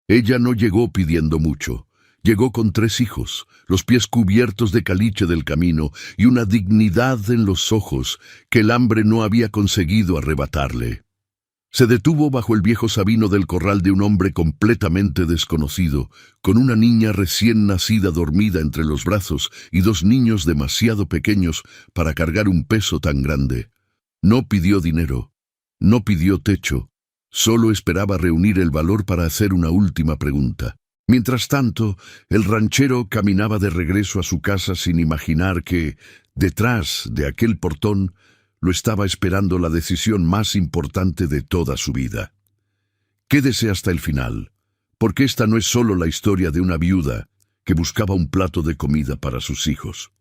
Ella no llegó pidiendo mucho. Llegó con 3 hijos, los pies cubiertos de caliche del camino y una dignidad en los ojos que el hambre no había conseguido arrebatarle. Se detuvo bajo el viejo sabino del corral de un hombre completamente desconocido, con una niña recién nacida dormida entre los brazos y 2 niños demasiado pequeños para cargar un peso tan grande. No pidió dinero, no pidió techo, solo esperaba reunir el valor para hacer una última pregunta. Mientras tanto, el ranchero caminaba de regreso a su casa sin imaginar que, detrás de aquel portón, lo estaba esperando la decisión más importante de toda su vida. Quédese hasta el final, porque esta no es solo la historia de una viuda que buscaba un plato de comida para sus hijos.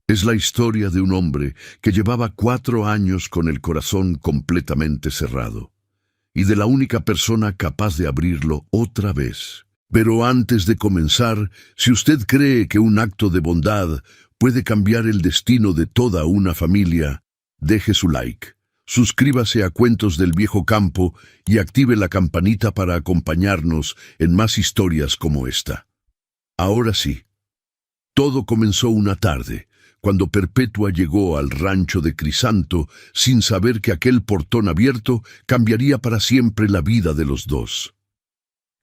Es la historia de un hombre que llevaba 4 años con el corazón completamente cerrado, y de la única persona capaz de abrirlo otra vez. Pero antes de comenzar, si usted cree que un acto de bondad puede cambiar el destino de toda una familia, deje su like, suscríbase a Cuentos del Viejo Campo y active la campanita para acompañarnos en más historias como esta. Ahora sí, todo comenzó una tarde, cuando Perpetua llegó al rancho de Crisanto sin saber que aquel portón abierto cambiaría para siempre la vida de los dos.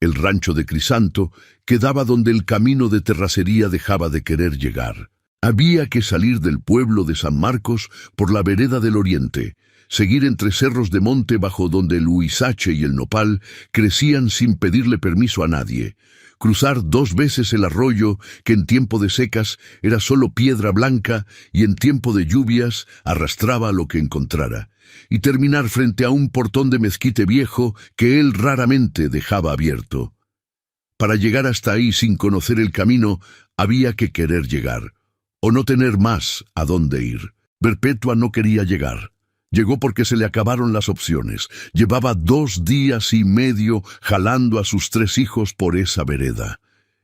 El rancho de Crisanto quedaba donde el camino de terracería dejaba de querer llegar. Había que salir del pueblo de San Marcos por la vereda del oriente, seguir entre cerros de monte bajo donde el huizache y el nopal crecían sin pedirle permiso a nadie, cruzar 2 veces el arroyo que en tiempo de secas era solo piedra blanca y en tiempo de lluvias arrastraba lo que encontrara, y terminar frente a un portón de mezquite viejo que él raramente dejaba abierto. Para llegar hasta ahí sin conocer el camino, había que querer llegar, o no tener más a dónde ir. Perpetua no quería llegar. Llegó porque se le acabaron las opciones. Llevaba 2 días y medio jalando a sus 3 hijos por esa vereda.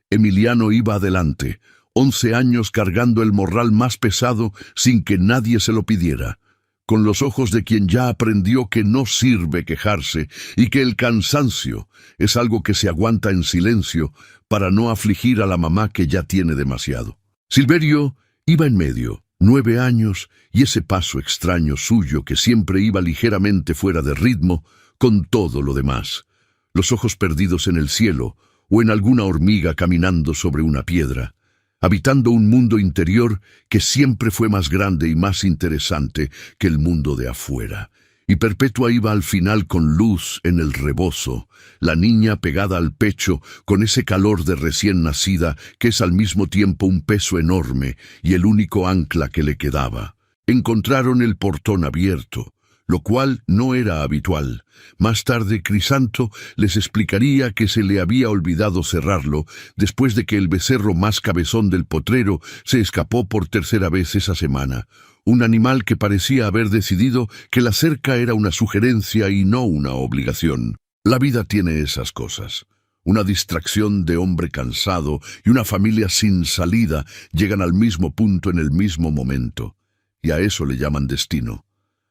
Emiliano iba adelante, 11 años cargando el morral más pesado sin que nadie se lo pidiera, con los ojos de quien ya aprendió que no sirve quejarse y que el cansancio es algo que se aguanta en silencio para no afligir a la mamá que ya tiene demasiado. Silverio iba en medio, 9 años, y ese paso extraño suyo que siempre iba ligeramente fuera de ritmo con todo lo demás, los ojos perdidos en el cielo o en alguna hormiga caminando sobre una piedra, habitando un mundo interior que siempre fue más grande y más interesante que el mundo de afuera. Y Perpetua iba al final con luz en el rebozo, la niña pegada al pecho con ese calor de recién nacida que es al mismo tiempo un peso enorme y el único ancla que le quedaba. Encontraron el portón abierto, lo cual no era habitual. Más tarde Crisanto les explicaría que se le había olvidado cerrarlo después de que el becerro más cabezón del potrero se escapó por 3ª vez esa semana. Un animal que parecía haber decidido que la cerca era una sugerencia y no una obligación. La vida tiene esas cosas. Una distracción de hombre cansado y una familia sin salida llegan al mismo punto en el mismo momento. Y a eso le llaman destino.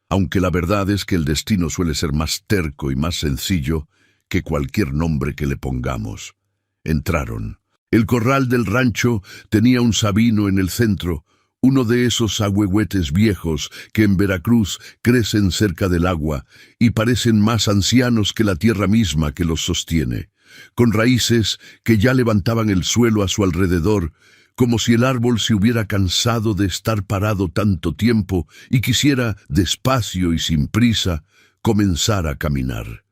Aunque la verdad es que el destino suele ser más terco y más sencillo que cualquier nombre que le pongamos. Entraron. El corral del rancho tenía un sabino en el centro, uno de esos ahuehuetes viejos que en Veracruz crecen cerca del agua y parecen más ancianos que la tierra misma que los sostiene, con raíces que ya levantaban el suelo a su alrededor, como si el árbol se hubiera cansado de estar parado tanto tiempo y quisiera, despacio y sin prisa, comenzar a caminar.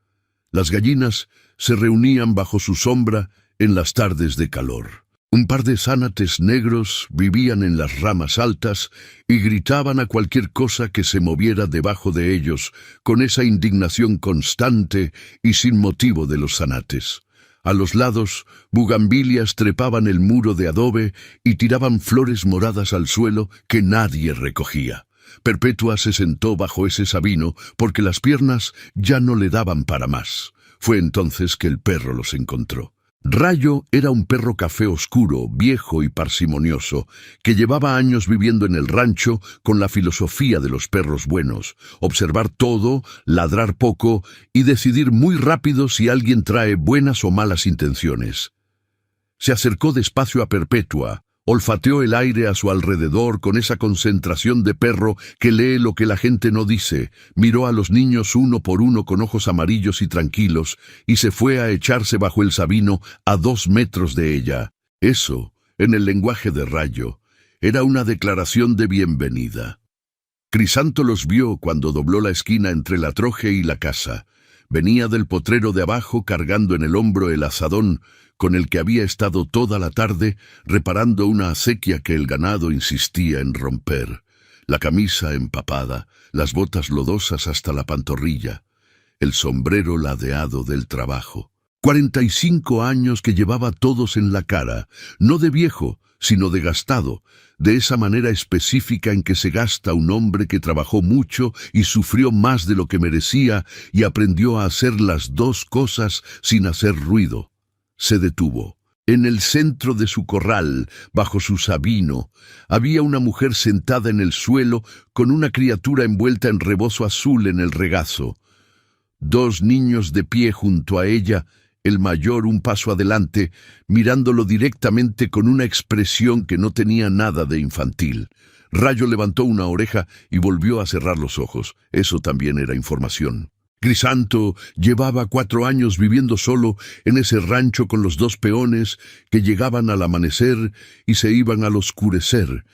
Las gallinas se reunían bajo su sombra en las tardes de calor. Un par de zánates negros vivían en las ramas altas y gritaban a cualquier cosa que se moviera debajo de ellos, con esa indignación constante y sin motivo de los zánates. A los lados, bugambilias trepaban el muro de adobe y tiraban flores moradas al suelo que nadie recogía. Perpetua se sentó bajo ese sabino porque las piernas ya no le daban para más. Fue entonces que el perro los encontró. Rayo era un perro café oscuro, viejo y parsimonioso, que llevaba años viviendo en el rancho con la filosofía de los perros buenos: observar todo, ladrar poco y decidir muy rápido si alguien trae buenas o malas intenciones. Se acercó despacio a Perpetua, olfateó el aire a su alrededor con esa concentración de perro que lee lo que la gente no dice, miró a los niños uno por uno con ojos amarillos y tranquilos, y se fue a echarse bajo el sabino a 2 metros de ella. Eso, en el lenguaje de Rayo, era una declaración de bienvenida. Crisanto los vio cuando dobló la esquina entre la troje y la casa. Venía del potrero de abajo cargando en el hombro el azadón con el que había estado toda la tarde reparando una acequia que el ganado insistía en romper. La camisa empapada, las botas lodosas hasta la pantorrilla, el sombrero ladeado del trabajo. 45 años que llevaba todos en la cara, no de viejo, sino de gastado, de esa manera específica en que se gasta un hombre que trabajó mucho y sufrió más de lo que merecía y aprendió a hacer las dos cosas sin hacer ruido. Se detuvo. En el centro de su corral, bajo su sabino, había una mujer sentada en el suelo con una criatura envuelta en rebozo azul en el regazo. 2 niños de pie junto a ella, el mayor un paso adelante, mirándolo directamente con una expresión que no tenía nada de infantil. Rayo levantó una oreja y volvió a cerrar los ojos. Eso también era información. Crisanto llevaba 4 años viviendo solo en ese rancho con los 2 peones que llegaban al amanecer y se iban al oscurecer,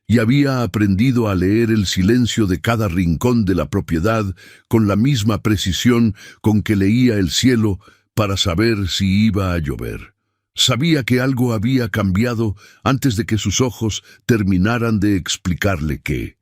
y había aprendido a leer el silencio de cada rincón de la propiedad con la misma precisión con que leía el cielo para saber si iba a llover. Sabía que algo había cambiado antes de que sus ojos terminaran de explicarle qué.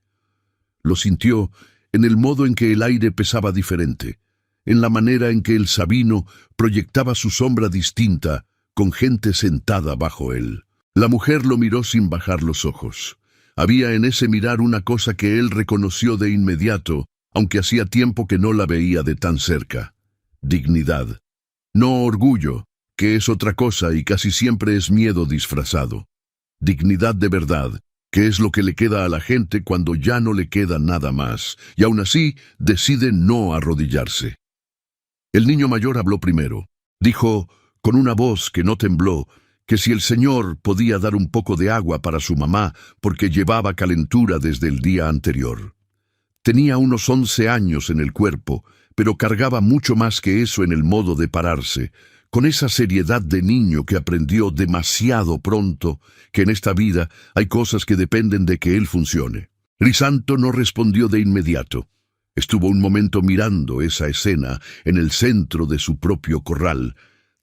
Lo sintió en el modo en que el aire pesaba diferente, en la manera en que el sabino proyectaba su sombra distinta, con gente sentada bajo él. La mujer lo miró sin bajar los ojos. Había en ese mirar una cosa que él reconoció de inmediato, aunque hacía tiempo que no la veía de tan cerca: dignidad. No orgullo, que es otra cosa y casi siempre es miedo disfrazado. Dignidad de verdad, que es lo que le queda a la gente cuando ya no le queda nada más, y aún así decide no arrodillarse. El niño mayor habló primero. Dijo, con una voz que no tembló, que si el señor podía dar un poco de agua para su mamá porque llevaba calentura desde el día anterior. Tenía unos 11 años en el cuerpo, pero cargaba mucho más que eso en el modo de pararse, con esa seriedad de niño que aprendió demasiado pronto que en esta vida hay cosas que dependen de que él funcione. Crisanto no respondió de inmediato. Estuvo un momento mirando esa escena en el centro de su propio corral,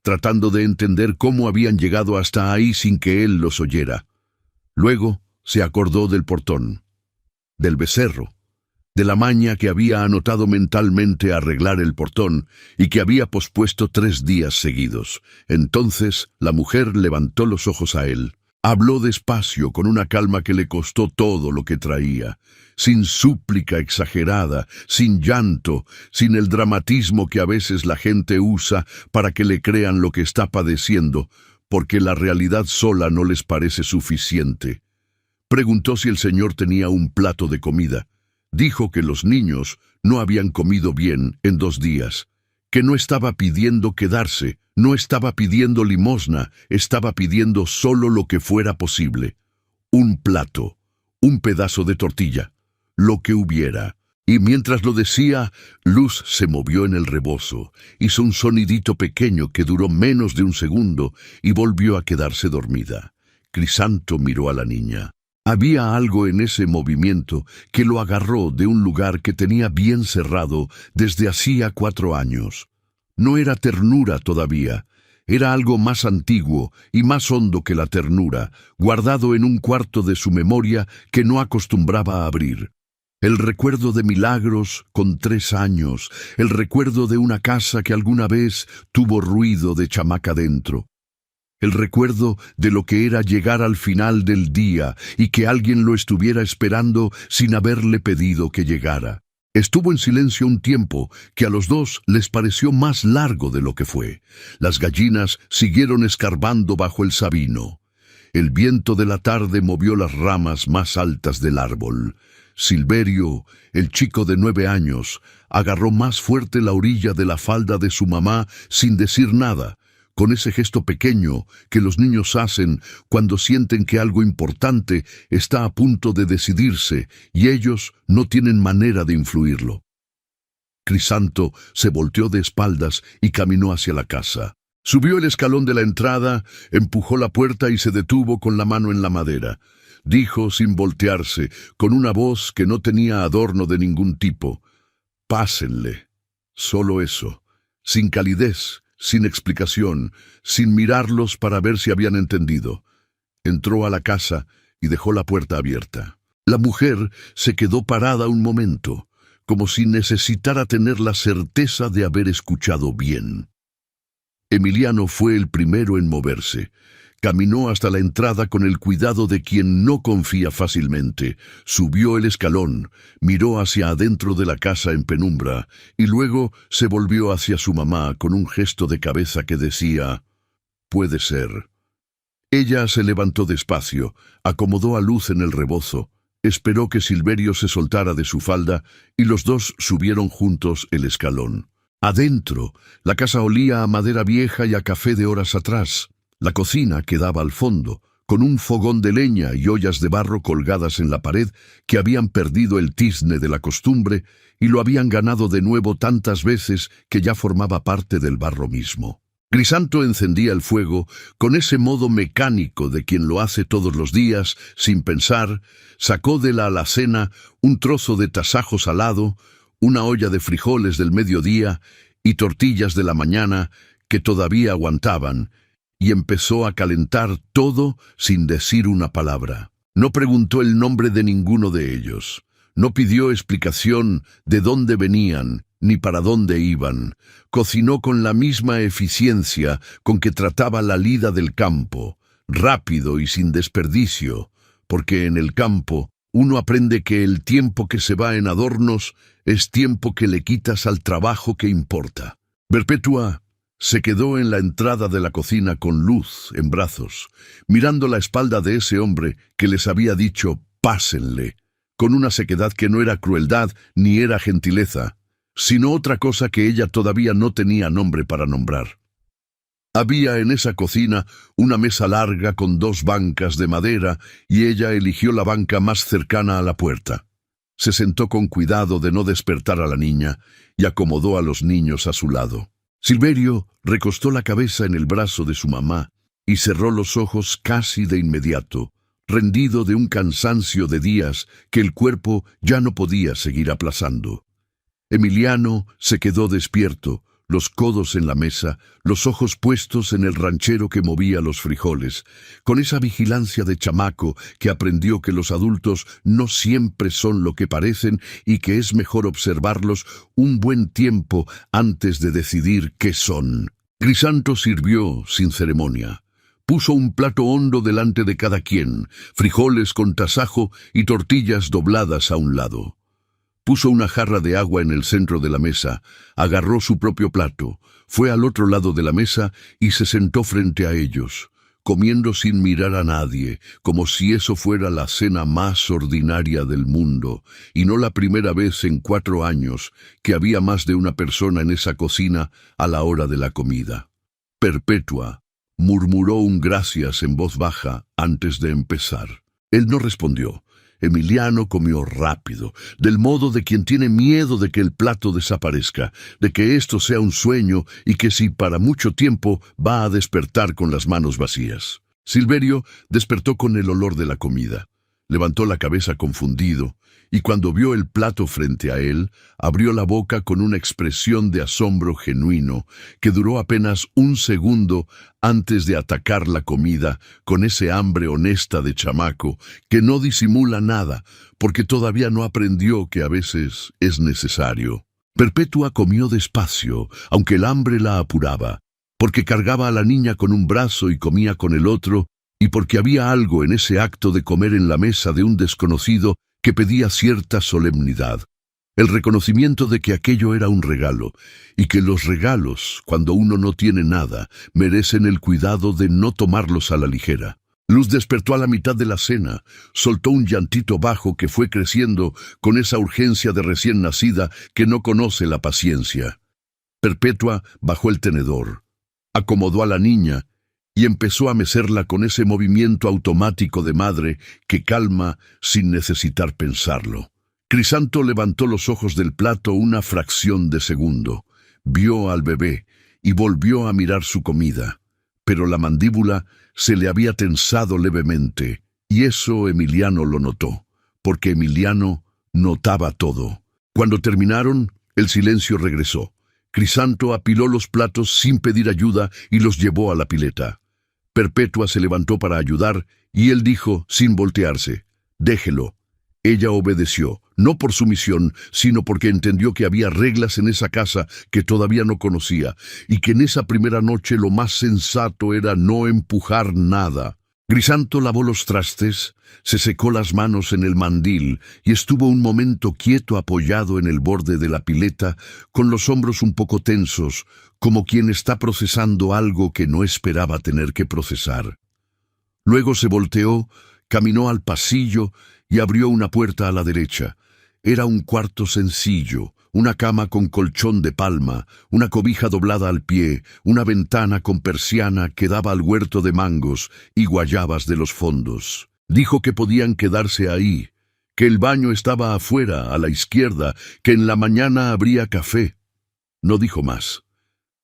tratando de entender cómo habían llegado hasta ahí sin que él los oyera. Luego se acordó del portón, del becerro, de la maña que había anotado mentalmente arreglar el portón y que había pospuesto 3 días seguidos. Entonces la mujer levantó los ojos a él. Habló despacio, con una calma que le costó todo lo que traía, sin súplica exagerada, sin llanto, sin el dramatismo que a veces la gente usa para que le crean lo que está padeciendo, porque la realidad sola no les parece suficiente. Preguntó si el señor tenía un plato de comida. Dijo que los niños no habían comido bien en 2 días, que no estaba pidiendo quedarse, no estaba pidiendo limosna, estaba pidiendo solo lo que fuera posible. Un plato, un pedazo de tortilla, lo que hubiera. Y mientras lo decía, Luz se movió en el rebozo, hizo un sonidito pequeño que duró menos de 1 segundo y volvió a quedarse dormida. Crisanto miró a la niña. Había algo en ese movimiento que lo agarró de un lugar que tenía bien cerrado desde hacía 4 años. No era ternura todavía, era algo más antiguo y más hondo que la ternura, guardado en un cuarto de su memoria que no acostumbraba a abrir. El recuerdo de milagros con 3 años, el recuerdo de una casa que alguna vez tuvo ruido de chamaca dentro. El recuerdo de lo que era llegar al final del día y que alguien lo estuviera esperando sin haberle pedido que llegara. Estuvo en silencio un tiempo que a los dos les pareció más largo de lo que fue. Las gallinas siguieron escarbando bajo el sabino. El viento de la tarde movió las ramas más altas del árbol. Silverio, el chico de 9 años, agarró más fuerte la orilla de la falda de su mamá sin decir nada, con ese gesto pequeño que los niños hacen cuando sienten que algo importante está a punto de decidirse y ellos no tienen manera de influirlo. Crisanto se volteó de espaldas y caminó hacia la casa. Subió el escalón de la entrada, empujó la puerta y se detuvo con la mano en la madera. Dijo sin voltearse, con una voz que no tenía adorno de ningún tipo: «Pásenle». Solo eso, sin calidez, sin explicación, sin mirarlos para ver si habían entendido. Entró a la casa y dejó la puerta abierta. La mujer se quedó parada un momento, como si necesitara tener la certeza de haber escuchado bien. Emiliano fue el primero en moverse. Caminó hasta la entrada con el cuidado de quien no confía fácilmente. Subió el escalón, miró hacia adentro de la casa en penumbra y luego se volvió hacia su mamá con un gesto de cabeza que decía: «Puede ser». Ella se levantó despacio, acomodó a Luz en el rebozo, esperó que Silverio se soltara de su falda y los dos subieron juntos el escalón. Adentro, la casa olía a madera vieja y a café de horas atrás. La cocina quedaba al fondo, con un fogón de leña y ollas de barro colgadas en la pared que habían perdido el tizne de la costumbre y lo habían ganado de nuevo tantas veces que ya formaba parte del barro mismo. Crisanto encendía el fuego con ese modo mecánico de quien lo hace todos los días, sin pensar. Sacó de la alacena un trozo de tasajo salado, una olla de frijoles del mediodía y tortillas de la mañana que todavía aguantaban, y empezó a calentar todo sin decir una palabra. No preguntó el nombre de ninguno de ellos. No pidió explicación de dónde venían ni para dónde iban. Cocinó con la misma eficiencia con que trataba la lida del campo, rápido y sin desperdicio, porque en el campo uno aprende que el tiempo que se va en adornos es tiempo que le quitas al trabajo que importa. Perpetua se quedó en la entrada de la cocina con Luz en brazos, mirando la espalda de ese hombre que les había dicho «pásenle», con una sequedad que no era crueldad ni era gentileza, sino otra cosa que ella todavía no tenía nombre para nombrar. Había en esa cocina una mesa larga con 2 bancas de madera y ella eligió la banca más cercana a la puerta. Se sentó con cuidado de no despertar a la niña y acomodó a los niños a su lado. Silverio recostó la cabeza en el brazo de su mamá y cerró los ojos casi de inmediato, rendido de un cansancio de días que el cuerpo ya no podía seguir aplazando. Emiliano se quedó despierto, los codos en la mesa, los ojos puestos en el ranchero que movía los frijoles, con esa vigilancia de chamaco que aprendió que los adultos no siempre son lo que parecen y que es mejor observarlos un buen tiempo antes de decidir qué son. Crisanto sirvió sin ceremonia. Puso un plato hondo delante de cada quien, frijoles con tasajo y tortillas dobladas a un lado. Puso una jarra de agua en el centro de la mesa, agarró su propio plato, fue al otro lado de la mesa y se sentó frente a ellos, comiendo sin mirar a nadie, como si eso fuera la cena más ordinaria del mundo, y no la primera vez en 4 años que había más de una persona en esa cocina a la hora de la comida. Perpetua murmuró un gracias en voz baja antes de empezar. Él no respondió. Emiliano comió rápido, del modo de quien tiene miedo de que el plato desaparezca, de que esto sea un sueño y que si para mucho tiempo va a despertar con las manos vacías. Silverio despertó con el olor de la comida. Levantó la cabeza confundido y cuando vio el plato frente a él, abrió la boca con una expresión de asombro genuino que duró apenas un segundo antes de atacar la comida con ese hambre honesta de chamaco que no disimula nada porque todavía no aprendió que a veces es necesario. Perpetua comió despacio, aunque el hambre la apuraba, porque cargaba a la niña con un brazo y comía con el otro, y porque había algo en ese acto de comer en la mesa de un desconocido que pedía cierta solemnidad. El reconocimiento de que aquello era un regalo, y que los regalos, cuando uno no tiene nada, merecen el cuidado de no tomarlos a la ligera. Luz despertó a la mitad de la cena, soltó un llantito bajo que fue creciendo con esa urgencia de recién nacida que no conoce la paciencia. Perpetua bajó el tenedor, acomodó a la niña y empezó a mecerla con ese movimiento automático de madre que calma sin necesitar pensarlo. Crisanto levantó los ojos del plato una fracción de segundo, vio al bebé y volvió a mirar su comida, pero la mandíbula se le había tensado levemente, y eso Emiliano lo notó, porque Emiliano notaba todo. Cuando terminaron, el silencio regresó. Crisanto apiló los platos sin pedir ayuda y los llevó a la pileta. Perpetua se levantó para ayudar y él dijo, sin voltearse, «Déjelo». Ella obedeció, no por sumisión, sino porque entendió que había reglas en esa casa que todavía no conocía, y que en esa primera noche lo más sensato era no empujar nada. Crisanto lavó los trastes, se secó las manos en el mandil y estuvo un momento quieto apoyado en el borde de la pileta, con los hombros un poco tensos, como quien está procesando algo que no esperaba tener que procesar. Luego se volteó, caminó al pasillo y abrió una puerta a la derecha. Era un cuarto sencillo, una cama con colchón de palma, una cobija doblada al pie, una ventana con persiana que daba al huerto de mangos y guayabas de los fondos. Dijo que podían quedarse ahí, que el baño estaba afuera, a la izquierda, que en la mañana habría café. No dijo más.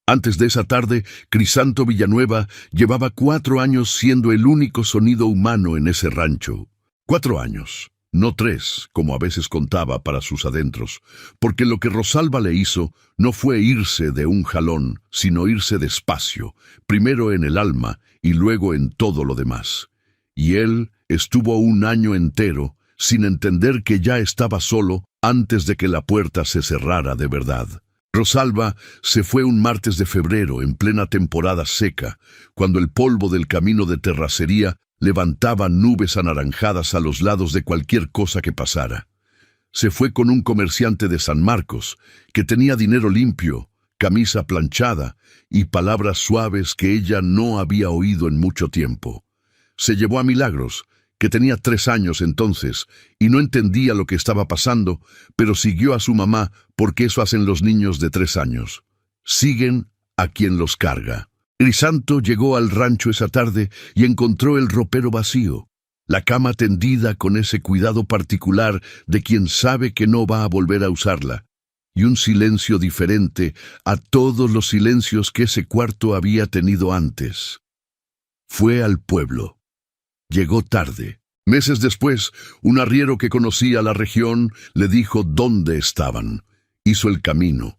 Antes de esa tarde, Crisanto Villanueva llevaba 4 años siendo el único sonido humano en ese rancho. 4 años, no 3, como a veces contaba para sus adentros, porque lo que Rosalba le hizo no fue irse de un jalón, sino irse despacio, primero en el alma y luego en todo lo demás. Y él estuvo 1 año entero sin entender que ya estaba solo antes de que la puerta se cerrara de verdad. Rosalba se fue un martes de febrero, en plena temporada seca, cuando el polvo del camino de terracería levantaba nubes anaranjadas a los lados de cualquier cosa que pasara. Se fue con un comerciante de San Marcos, que tenía dinero limpio, camisa planchada y palabras suaves que ella no había oído en mucho tiempo. Se llevó a Milagros, que tenía 3 años entonces, y no entendía lo que estaba pasando, pero siguió a su mamá porque eso hacen los niños de 3 años. Siguen a quien los carga. Crisanto llegó al rancho esa tarde y encontró el ropero vacío, la cama tendida con ese cuidado particular de quien sabe que no va a volver a usarla, y un silencio diferente a todos los silencios que ese cuarto había tenido antes. Fue al pueblo. Llegó tarde. Meses después, un arriero que conocía la región le dijo dónde estaban. Hizo el camino.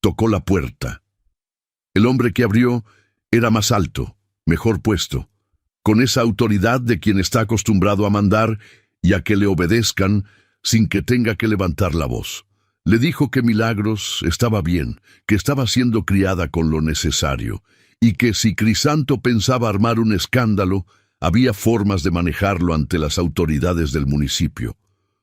Tocó la puerta. El hombre que abrió era más alto, mejor puesto, con esa autoridad de quien está acostumbrado a mandar y a que le obedezcan sin que tenga que levantar la voz. Le dijo que Milagros estaba bien, que estaba siendo criada con lo necesario, y que si Crisanto pensaba armar un escándalo, había formas de manejarlo ante las autoridades del municipio.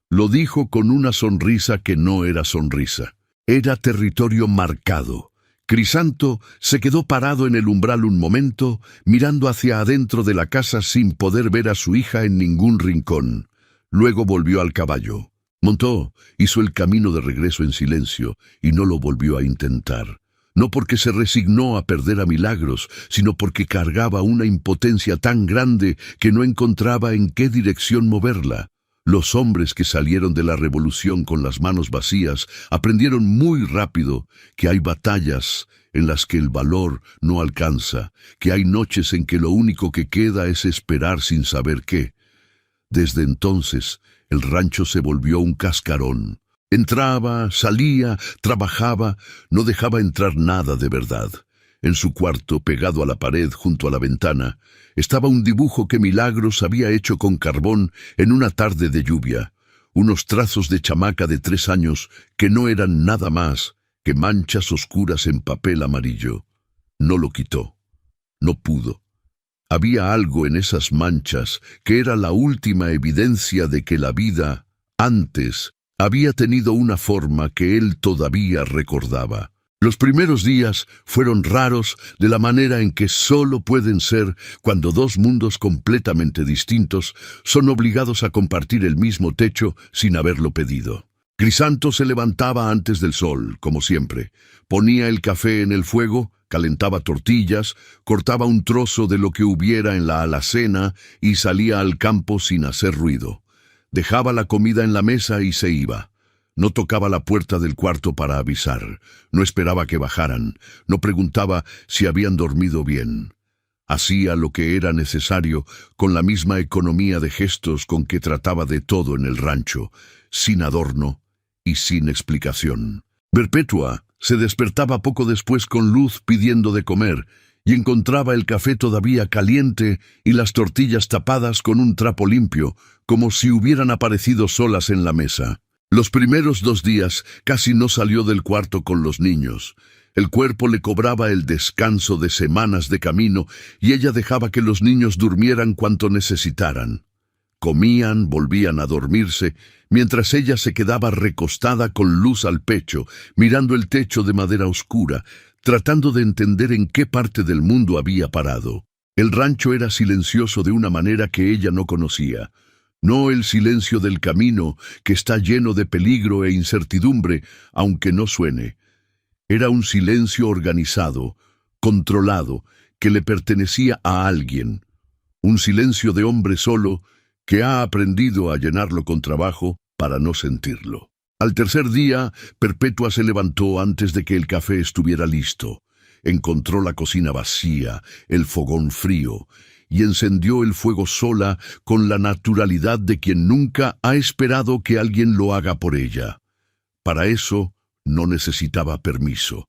Lo dijo con una sonrisa que no era sonrisa. Era territorio marcado. Crisanto se quedó parado en el umbral un momento, mirando hacia adentro de la casa sin poder ver a su hija en ningún rincón. Luego volvió al caballo. Montó, hizo el camino de regreso en silencio y no lo volvió a intentar. No porque se resignó a perder a Milagros, sino porque cargaba una impotencia tan grande que no encontraba en qué dirección moverla. Los hombres que salieron de la revolución con las manos vacías aprendieron muy rápido que hay batallas en las que el valor no alcanza, que hay noches en que lo único que queda es esperar sin saber qué. Desde entonces, el rancho se volvió un cascarón. Entraba, salía, trabajaba, no dejaba entrar nada de verdad. En su cuarto, pegado a la pared junto a la ventana, estaba un dibujo que Milagros había hecho con carbón en una tarde de lluvia, unos trazos de chamaca de 3 años que no eran nada más que manchas oscuras en papel amarillo. No lo quitó. No pudo. Había algo en esas manchas que era la última evidencia de que la vida, antes, había tenido una forma que él todavía recordaba. Los primeros días fueron raros de la manera en que solo pueden ser cuando dos mundos completamente distintos son obligados a compartir el mismo techo sin haberlo pedido. Crisanto se levantaba antes del sol, como siempre. Ponía el café en el fuego, calentaba tortillas, cortaba un trozo de lo que hubiera en la alacena y salía al campo sin hacer ruido. Dejaba la comida en la mesa y se iba. No tocaba la puerta del cuarto para avisar, no esperaba que bajaran, no preguntaba si habían dormido bien. Hacía lo que era necesario con la misma economía de gestos con que trataba de todo en el rancho, sin adorno y sin explicación. Perpetua se despertaba poco después con luz pidiendo de comer y encontraba el café todavía caliente y las tortillas tapadas con un trapo limpio, como si hubieran aparecido solas en la mesa. Los primeros 2 días casi no salió del cuarto con los niños. El cuerpo le cobraba el descanso de semanas de camino y ella dejaba que los niños durmieran cuanto necesitaran. Comían, volvían a dormirse, mientras ella se quedaba recostada con luz al pecho, mirando el techo de madera oscura, tratando de entender en qué parte del mundo había parado. El rancho era silencioso de una manera que ella no conocía. No el silencio del camino, que está lleno de peligro e incertidumbre, aunque no suene. Era un silencio organizado, controlado, que le pertenecía a alguien. Un silencio de hombre solo, que ha aprendido a llenarlo con trabajo para no sentirlo. Al tercer día, Perpetua se levantó antes de que el café estuviera listo. Encontró la cocina vacía, el fogón frío, y encendió el fuego sola con la naturalidad de quien nunca ha esperado que alguien lo haga por ella. Para eso no necesitaba permiso.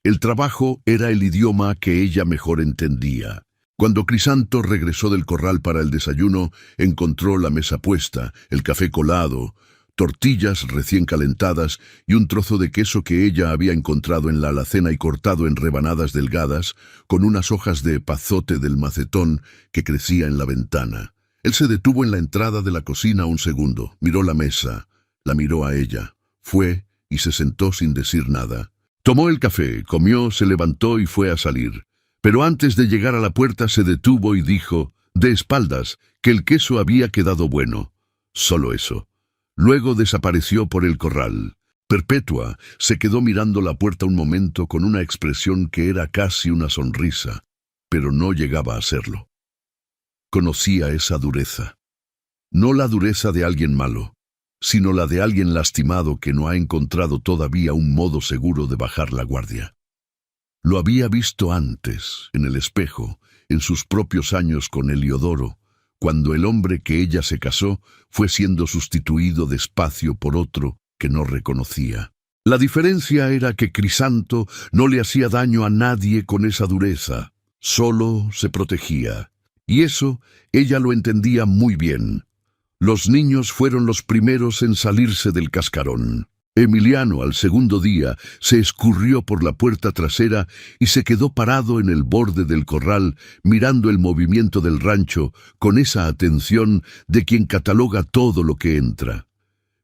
El trabajo era el idioma que ella mejor entendía. Cuando Crisanto regresó del corral para el desayuno, encontró la mesa puesta, el café colado, tortillas recién calentadas y un trozo de queso que ella había encontrado en la alacena y cortado en rebanadas delgadas, con unas hojas de epazote del macetón que crecía en la ventana. Él se detuvo en la entrada de la cocina un segundo, miró la mesa, la miró a ella, fue y se sentó sin decir nada. Tomó el café, comió, se levantó y fue a salir. Pero antes de llegar a la puerta se detuvo y dijo, de espaldas, que el queso había quedado bueno. Solo eso. Luego desapareció por el corral. Perpetua se quedó mirando la puerta un momento con una expresión que era casi una sonrisa, pero no llegaba a serlo. Conocía esa dureza. No la dureza de alguien malo, sino la de alguien lastimado que no ha encontrado todavía un modo seguro de bajar la guardia. Lo había visto antes, en el espejo, en sus propios años con Heliodoro, cuando el hombre que ella se casó fue siendo sustituido despacio por otro que no reconocía. La diferencia era que Crisanto no le hacía daño a nadie con esa dureza, solo se protegía. Y eso ella lo entendía muy bien. Los niños fueron los primeros en salirse del cascarón. Emiliano, al segundo día, se escurrió por la puerta trasera y se quedó parado en el borde del corral, mirando el movimiento del rancho con esa atención de quien cataloga todo lo que entra.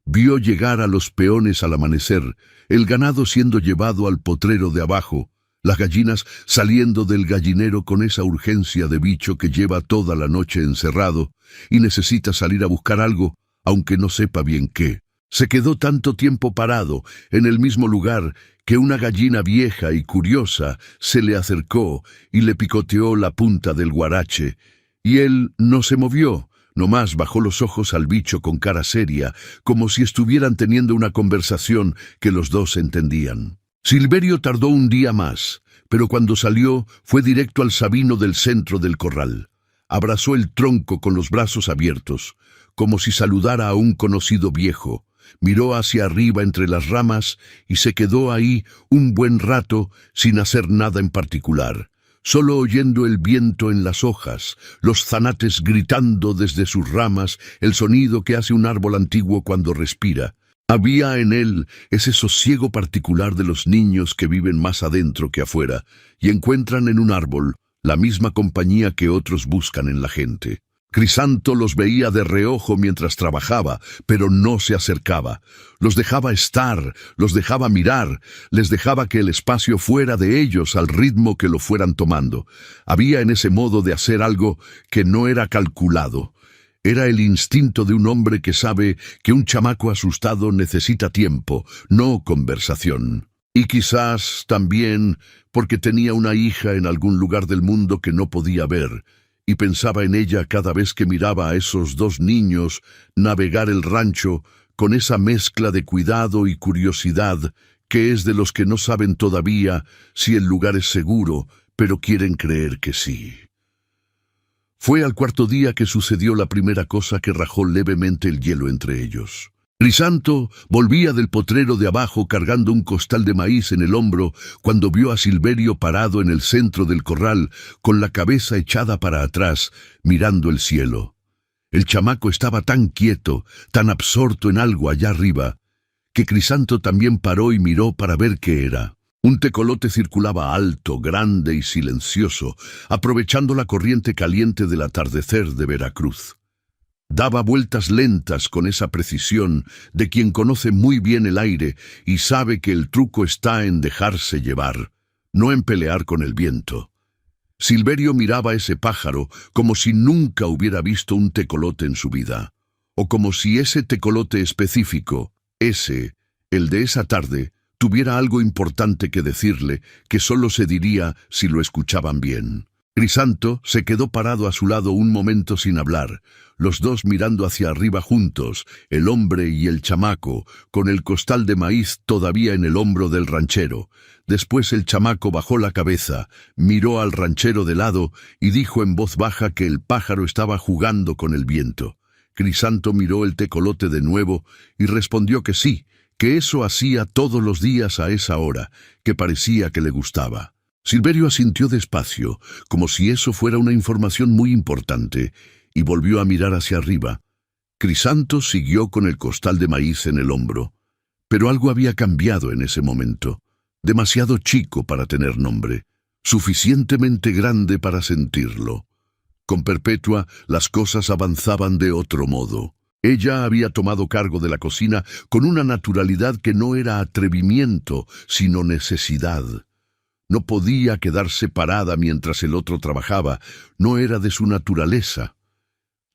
Vio llegar a los peones al amanecer, el ganado siendo llevado al potrero de abajo, las gallinas saliendo del gallinero con esa urgencia de bicho que lleva toda la noche encerrado y necesita salir a buscar algo, aunque no sepa bien qué. Se quedó tanto tiempo parado en el mismo lugar que una gallina vieja y curiosa se le acercó y le picoteó la punta del guarache, y él no se movió, nomás bajó los ojos al bicho con cara seria, como si estuvieran teniendo una conversación que los dos entendían. Silverio tardó un día más, pero cuando salió fue directo al sabino del centro del corral. Abrazó el tronco con los brazos abiertos, como si saludara a un conocido viejo. Miró hacia arriba entre las ramas y se quedó ahí un buen rato sin hacer nada en particular, solo oyendo el viento en las hojas, los zanates gritando desde sus ramas, el sonido que hace un árbol antiguo cuando respira. Había en él ese sosiego particular de los niños que viven más adentro que afuera y encuentran en un árbol la misma compañía que otros buscan en la gente. Crisanto los veía de reojo mientras trabajaba, pero no se acercaba. Los dejaba estar, los dejaba mirar, les dejaba que el espacio fuera de ellos al ritmo que lo fueran tomando. Había en ese modo de hacer algo que no era calculado. Era el instinto de un hombre que sabe que un chamaco asustado necesita tiempo, no conversación. Y quizás también porque tenía una hija en algún lugar del mundo que no podía ver, y pensaba en ella cada vez que miraba a esos dos niños navegar el rancho con esa mezcla de cuidado y curiosidad que es de los que no saben todavía si el lugar es seguro, pero quieren creer que sí. Fue al cuarto día que sucedió la primera cosa que rajó levemente el hielo entre ellos. Crisanto volvía del potrero de abajo cargando un costal de maíz en el hombro cuando vio a Silverio parado en el centro del corral con la cabeza echada para atrás, mirando el cielo. El chamaco estaba tan quieto, tan absorto en algo allá arriba, que Crisanto también paró y miró para ver qué era. Un tecolote circulaba alto, grande y silencioso, aprovechando la corriente caliente del atardecer de Veracruz. Daba vueltas lentas con esa precisión de quien conoce muy bien el aire y sabe que el truco está en dejarse llevar, no en pelear con el viento. Silverio miraba a ese pájaro como si nunca hubiera visto un tecolote en su vida, o como si ese tecolote específico, el de esa tarde, tuviera algo importante que decirle que solo se diría si lo escuchaban bien. Crisanto se quedó parado a su lado un momento sin hablar, los dos mirando hacia arriba juntos, el hombre y el chamaco, con el costal de maíz todavía en el hombro del ranchero. Después el chamaco bajó la cabeza, miró al ranchero de lado y dijo en voz baja que el pájaro estaba jugando con el viento. Crisanto miró el tecolote de nuevo y respondió que sí, que eso hacía todos los días a esa hora, que parecía que le gustaba. Silverio asintió despacio, como si eso fuera una información muy importante, y volvió a mirar hacia arriba. Crisanto siguió con el costal de maíz en el hombro, pero algo había cambiado en ese momento. Demasiado chico para tener nombre, suficientemente grande para sentirlo. Con Perpetua las cosas avanzaban de otro modo. Ella había tomado cargo de la cocina con una naturalidad que no era atrevimiento, sino necesidad. No podía quedarse parada mientras el otro trabajaba, no era de su naturaleza.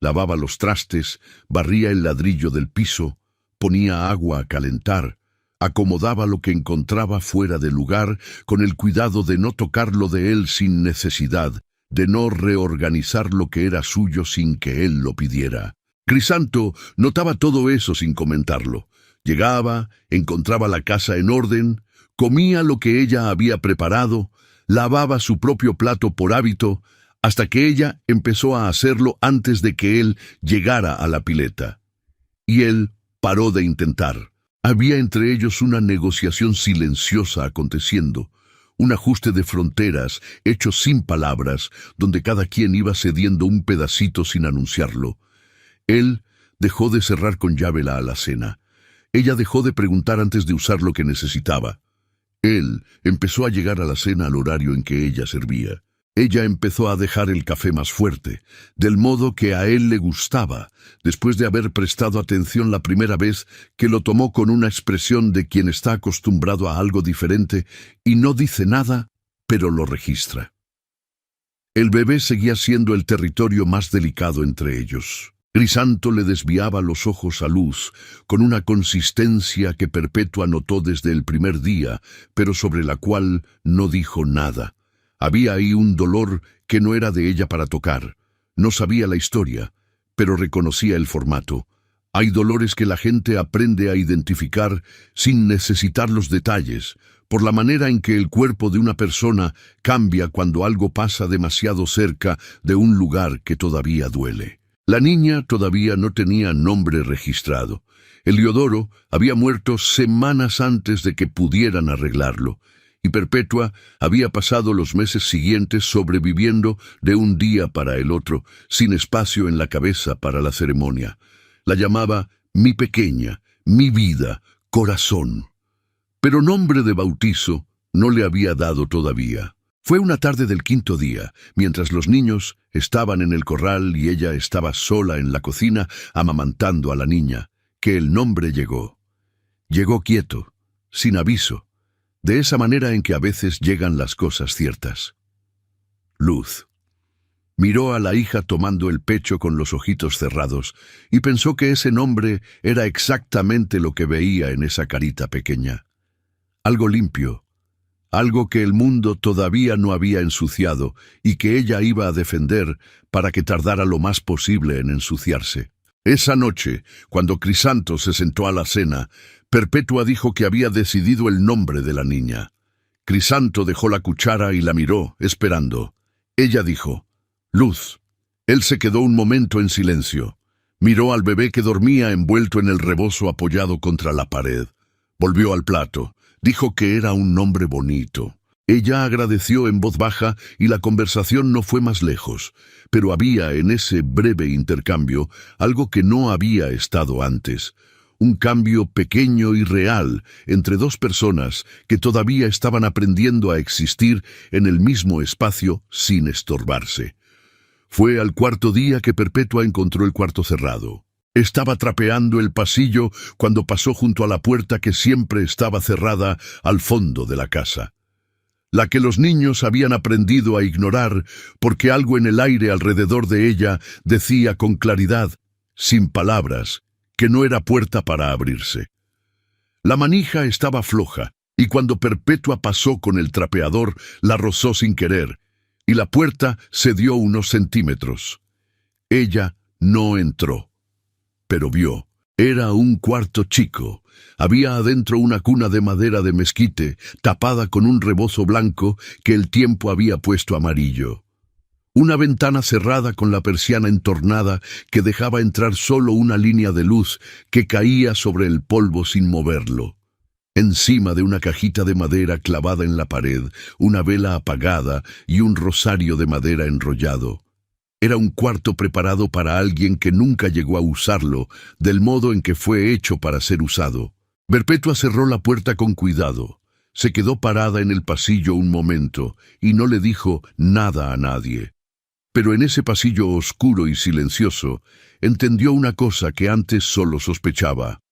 Lavaba los trastes, barría el ladrillo del piso, ponía agua a calentar, acomodaba lo que encontraba fuera de lugar con el cuidado de no tocarlo de él sin necesidad, de no reorganizar lo que era suyo sin que él lo pidiera. Crisanto notaba todo eso sin comentarlo. Llegaba, encontraba la casa en orden, comía lo que ella había preparado, lavaba su propio plato por hábito, hasta que ella empezó a hacerlo antes de que él llegara a la pileta. Y él paró de intentar. Había entre ellos una negociación silenciosa aconteciendo, un ajuste de fronteras hecho sin palabras, donde cada quien iba cediendo un pedacito sin anunciarlo. Él dejó de cerrar con llave la alacena. Ella dejó de preguntar antes de usar lo que necesitaba. Él empezó a llegar a la cena al horario en que ella servía. Ella empezó a dejar el café más fuerte, del modo que a él le gustaba, después de haber prestado atención la primera vez, que lo tomó con una expresión de quien está acostumbrado a algo diferente y no dice nada, pero lo registra. El bebé seguía siendo el territorio más delicado entre ellos. Crisanto le desviaba los ojos a Luz, con una consistencia que Perpetua notó desde el primer día, pero sobre la cual no dijo nada. Había ahí un dolor que no era de ella para tocar. No sabía la historia, pero reconocía el formato. Hay dolores que la gente aprende a identificar sin necesitar los detalles, por la manera en que el cuerpo de una persona cambia cuando algo pasa demasiado cerca de un lugar que todavía duele. La niña todavía no tenía nombre registrado. Eliodoro había muerto semanas antes de que pudieran arreglarlo, y Perpetua había pasado los meses siguientes sobreviviendo de un día para el otro, sin espacio en la cabeza para la ceremonia. La llamaba mi pequeña, mi vida, corazón. Pero nombre de bautizo no le había dado todavía. Fue una tarde del quinto día, mientras los niños estaban en el corral y ella estaba sola en la cocina amamantando a la niña, que el nombre llegó. Llegó quieto, sin aviso, de esa manera en que a veces llegan las cosas ciertas. Luz. Miró a la hija tomando el pecho con los ojitos cerrados y pensó que ese nombre era exactamente lo que veía en esa carita pequeña. Algo limpio, algo que el mundo todavía no había ensuciado y que ella iba a defender para que tardara lo más posible en ensuciarse. Esa noche, cuando Crisanto se sentó a la cena, Perpetua dijo que había decidido el nombre de la niña. Crisanto dejó la cuchara y la miró, esperando. Ella dijo, Luz. Él se quedó un momento en silencio. Miró al bebé que dormía envuelto en el rebozo apoyado contra la pared. Volvió al plato. Dijo que era un nombre bonito. Ella agradeció en voz baja y la conversación no fue más lejos, pero había en ese breve intercambio algo que no había estado antes. Un cambio pequeño y real entre dos personas que todavía estaban aprendiendo a existir en el mismo espacio sin estorbarse. Fue al cuarto día que Perpetua encontró el cuarto cerrado. Estaba trapeando el pasillo cuando pasó junto a la puerta que siempre estaba cerrada al fondo de la casa. La que los niños habían aprendido a ignorar porque algo en el aire alrededor de ella decía con claridad, sin palabras, que no era puerta para abrirse. La manija estaba floja y cuando Perpetua pasó con el trapeador la rozó sin querer y la puerta cedió unos centímetros. Ella no entró. Pero vio, era un cuarto chico. Había adentro una cuna de madera de mezquite, tapada con un rebozo blanco que el tiempo había puesto amarillo. Una ventana cerrada con la persiana entornada que dejaba entrar solo una línea de luz que caía sobre el polvo sin moverlo. Encima de una cajita de madera clavada en la pared, una vela apagada y un rosario de madera enrollado. Era un cuarto preparado para alguien que nunca llegó a usarlo, del modo en que fue hecho para ser usado. Perpetua cerró la puerta con cuidado. Se quedó parada en el pasillo un momento y no le dijo nada a nadie. Pero en ese pasillo oscuro y silencioso, entendió una cosa que antes solo sospechaba,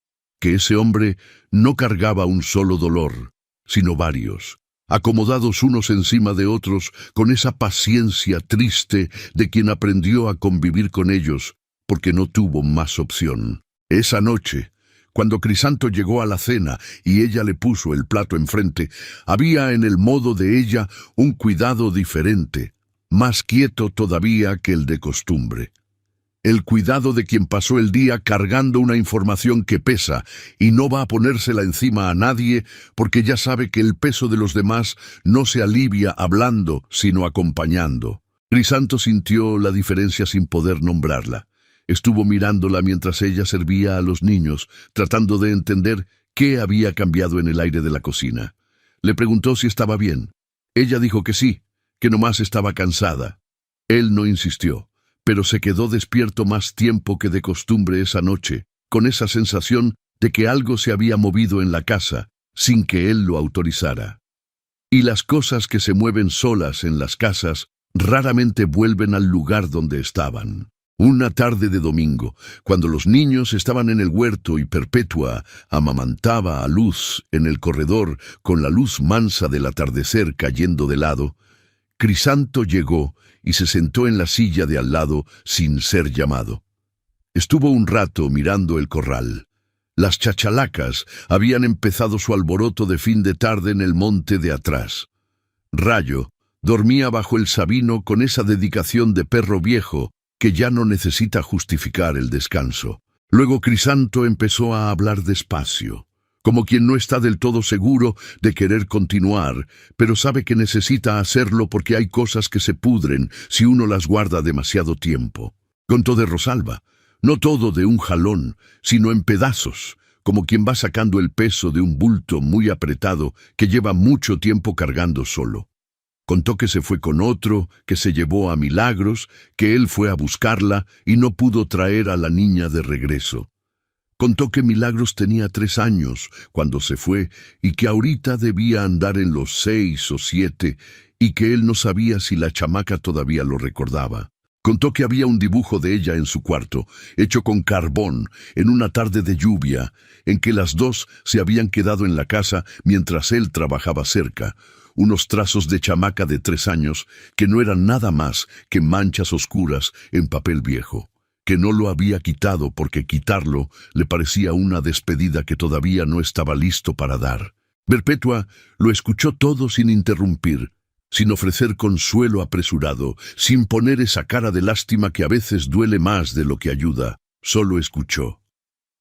que ese hombre no cargaba un solo dolor, sino varios, acomodados unos encima de otros con esa paciencia triste de quien aprendió a convivir con ellos, porque no tuvo más opción. Esa noche, cuando Crisanto llegó a la cena y ella le puso el plato enfrente, había en el modo de ella un cuidado diferente, más quieto todavía que el de costumbre. El cuidado de quien pasó el día cargando una información que pesa y no va a ponérsela encima a nadie porque ya sabe que el peso de los demás no se alivia hablando, sino acompañando. Crisanto sintió la diferencia sin poder nombrarla. Estuvo mirándola mientras ella servía a los niños, tratando de entender qué había cambiado en el aire de la cocina. Le preguntó si estaba bien. Ella dijo que sí, que nomás estaba cansada. Él no insistió, pero se quedó despierto más tiempo que de costumbre esa noche, con esa sensación de que algo se había movido en la casa, sin que él lo autorizara. Y las cosas que se mueven solas en las casas raramente vuelven al lugar donde estaban. Una tarde de domingo, cuando los niños estaban en el huerto y Perpetua amamantaba a Luz en el corredor con la luz mansa del atardecer cayendo de lado, Crisanto llegó y se sentó en la silla de al lado sin ser llamado. Estuvo un rato mirando el corral. Las chachalacas habían empezado su alboroto de fin de tarde en el monte de atrás. Rayo dormía bajo el sabino con esa dedicación de perro viejo que ya no necesita justificar el descanso. Luego Crisanto empezó a hablar despacio, como quien no está del todo seguro de querer continuar, pero sabe que necesita hacerlo porque hay cosas que se pudren si uno las guarda demasiado tiempo. Contó de Rosalba, no todo de un jalón, sino en pedazos, como quien va sacando el peso de un bulto muy apretado que lleva mucho tiempo cargando solo. Contó que se fue con otro, que se llevó a Milagros, que él fue a buscarla y no pudo traer a la niña de regreso. Contó que Milagros tenía 3 años cuando se fue y que ahorita debía andar en los 6 o 7 y que él no sabía si la chamaca todavía lo recordaba. Contó que había un dibujo de ella en su cuarto, hecho con carbón, en una tarde de lluvia, en que las dos se habían quedado en la casa mientras él trabajaba cerca. Unos trazos de chamaca de 3 años que no eran nada más que manchas oscuras en papel viejo, que no lo había quitado porque quitarlo le parecía una despedida que todavía no estaba listo para dar. Perpetua lo escuchó todo sin interrumpir, sin ofrecer consuelo apresurado, sin poner esa cara de lástima que a veces duele más de lo que ayuda. Solo escuchó.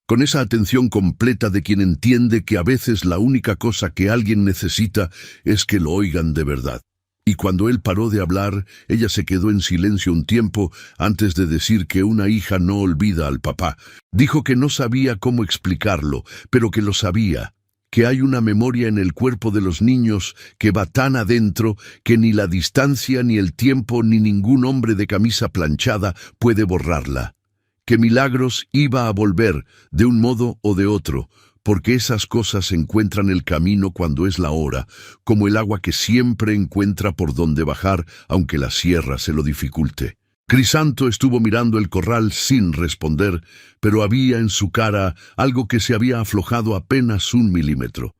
Con esa atención completa de quien entiende que a veces la única cosa que alguien necesita es que lo oigan de verdad. Y cuando él paró de hablar, ella se quedó en silencio un tiempo antes de decir que una hija no olvida al papá. Dijo que no sabía cómo explicarlo, pero que lo sabía, que hay una memoria en el cuerpo de los niños que va tan adentro que ni la distancia, ni el tiempo, ni ningún hombre de camisa planchada puede borrarla. Que Milagros iba a volver, de un modo o de otro, porque esas cosas encuentran el camino cuando es la hora, como el agua que siempre encuentra por dónde bajar, aunque la sierra se lo dificulte. Crisanto estuvo mirando el corral sin responder, pero había en su cara algo que se había aflojado apenas 1 milímetro.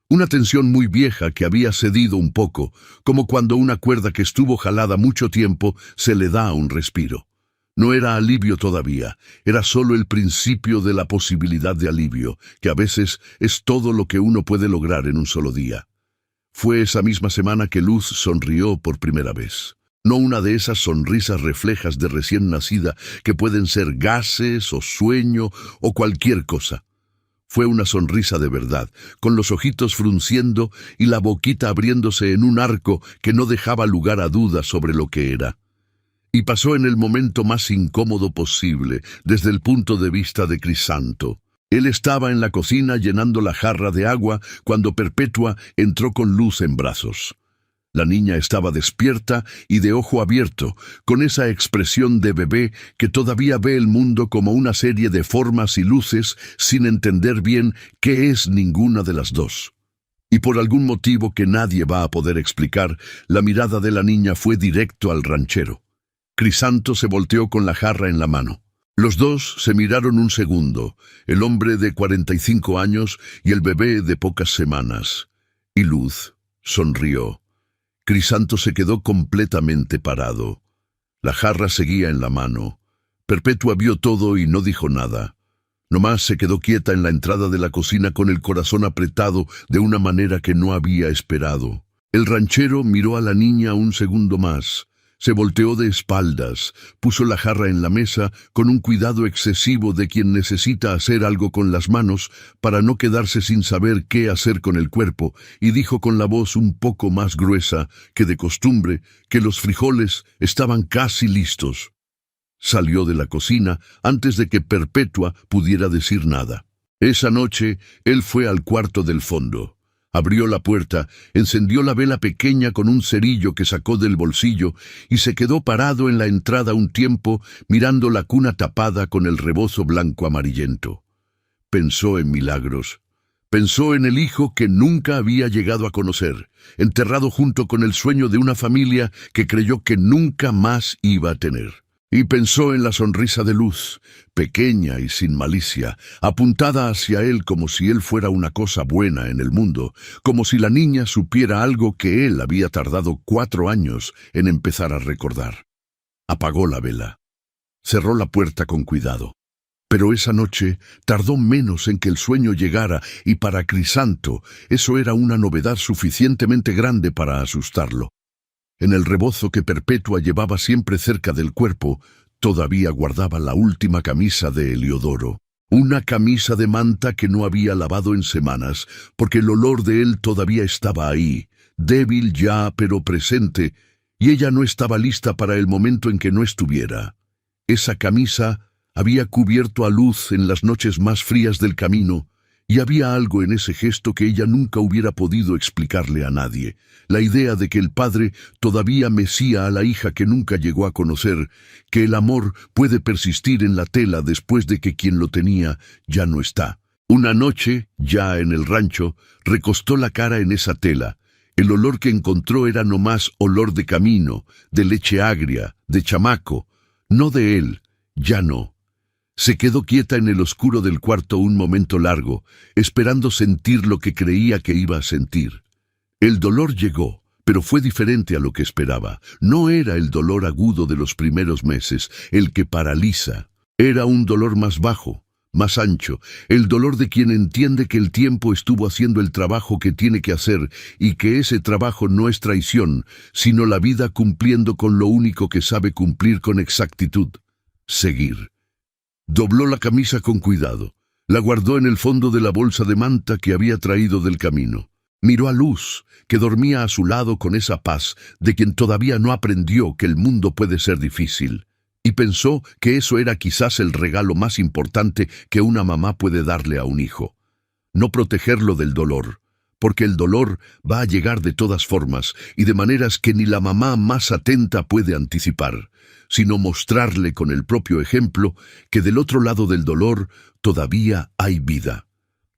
Una tensión muy vieja que había cedido un poco, como cuando una cuerda que estuvo jalada mucho tiempo se le da un respiro. No era alivio todavía, era solo el principio de la posibilidad de alivio, que a veces es todo lo que uno puede lograr en un solo día. Fue esa misma semana que Luz sonrió por primera vez. No una de esas sonrisas reflejas de recién nacida que pueden ser gases o sueño o cualquier cosa. Fue una sonrisa de verdad, con los ojitos frunciendo y la boquita abriéndose en un arco que no dejaba lugar a dudas sobre lo que era. Y pasó en el momento más incómodo posible, desde el punto de vista de Crisanto. Él estaba en la cocina llenando la jarra de agua cuando Perpetua entró con Luz en brazos. La niña estaba despierta y de ojo abierto, con esa expresión de bebé que todavía ve el mundo como una serie de formas y luces sin entender bien qué es ninguna de las dos. Y por algún motivo que nadie va a poder explicar, la mirada de la niña fue directo al ranchero. Crisanto se volteó con la jarra en la mano. Los dos se miraron un segundo, el hombre de 45 años y el bebé de pocas semanas. Y Luz sonrió. Crisanto se quedó completamente parado. La jarra seguía en la mano. Perpetua vio todo y no dijo nada. Nomás se quedó quieta en la entrada de la cocina con el corazón apretado de una manera que no había esperado. El ranchero miró a la niña un segundo más. Se volteó de espaldas, puso la jarra en la mesa con un cuidado excesivo de quien necesita hacer algo con las manos para no quedarse sin saber qué hacer con el cuerpo, y dijo con la voz un poco más gruesa que de costumbre que los frijoles estaban casi listos. Salió de la cocina antes de que Perpetua pudiera decir nada. Esa noche él fue al cuarto del fondo. Abrió la puerta, encendió la vela pequeña con un cerillo que sacó del bolsillo y se quedó parado en la entrada un tiempo mirando la cuna tapada con el rebozo blanco amarillento. Pensó en Milagros. Pensó en el hijo que nunca había llegado a conocer, enterrado junto con el sueño de una familia que creyó que nunca más iba a tener. Y pensó en la sonrisa de Luz, pequeña y sin malicia, apuntada hacia él como si él fuera una cosa buena en el mundo, como si la niña supiera algo que él había tardado 4 años en empezar a recordar. Apagó la vela. Cerró la puerta con cuidado. Pero esa noche tardó menos en que el sueño llegara y para Crisanto eso era una novedad suficientemente grande para asustarlo. En el rebozo que Perpetua llevaba siempre cerca del cuerpo, todavía guardaba la última camisa de Heliodoro. Una camisa de manta que no había lavado en semanas, porque el olor de él todavía estaba ahí, débil ya pero presente, y ella no estaba lista para el momento en que no estuviera. Esa camisa había cubierto a Luz en las noches más frías del camino, y había algo en ese gesto que ella nunca hubiera podido explicarle a nadie. La idea de que el padre todavía mesía a la hija que nunca llegó a conocer, que el amor puede persistir en la tela después de que quien lo tenía ya no está. Una noche, ya en el rancho, recostó la cara en esa tela, El olor que encontró era no más olor de camino, de leche agria, de chamaco, no de él, ya no. Se quedó quieta en el oscuro del cuarto un momento largo, esperando sentir lo que creía que iba a sentir. El dolor llegó, pero fue diferente a lo que esperaba. No era el dolor agudo de los primeros meses, el que paraliza. Era un dolor más bajo, más ancho, el dolor de quien entiende que el tiempo estuvo haciendo el trabajo que tiene que hacer y que ese trabajo no es traición, sino la vida cumpliendo con lo único que sabe cumplir con exactitud: seguir. Dobló la camisa con cuidado, la guardó en el fondo de la bolsa de manta que había traído del camino. Miró a Luz, que dormía a su lado con esa paz de quien todavía no aprendió que el mundo puede ser difícil, y pensó que eso era quizás el regalo más importante que una mamá puede darle a un hijo. No protegerlo del dolor, porque el dolor va a llegar de todas formas y de maneras que ni la mamá más atenta puede anticipar, sino mostrarle con el propio ejemplo que del otro lado del dolor todavía hay vida,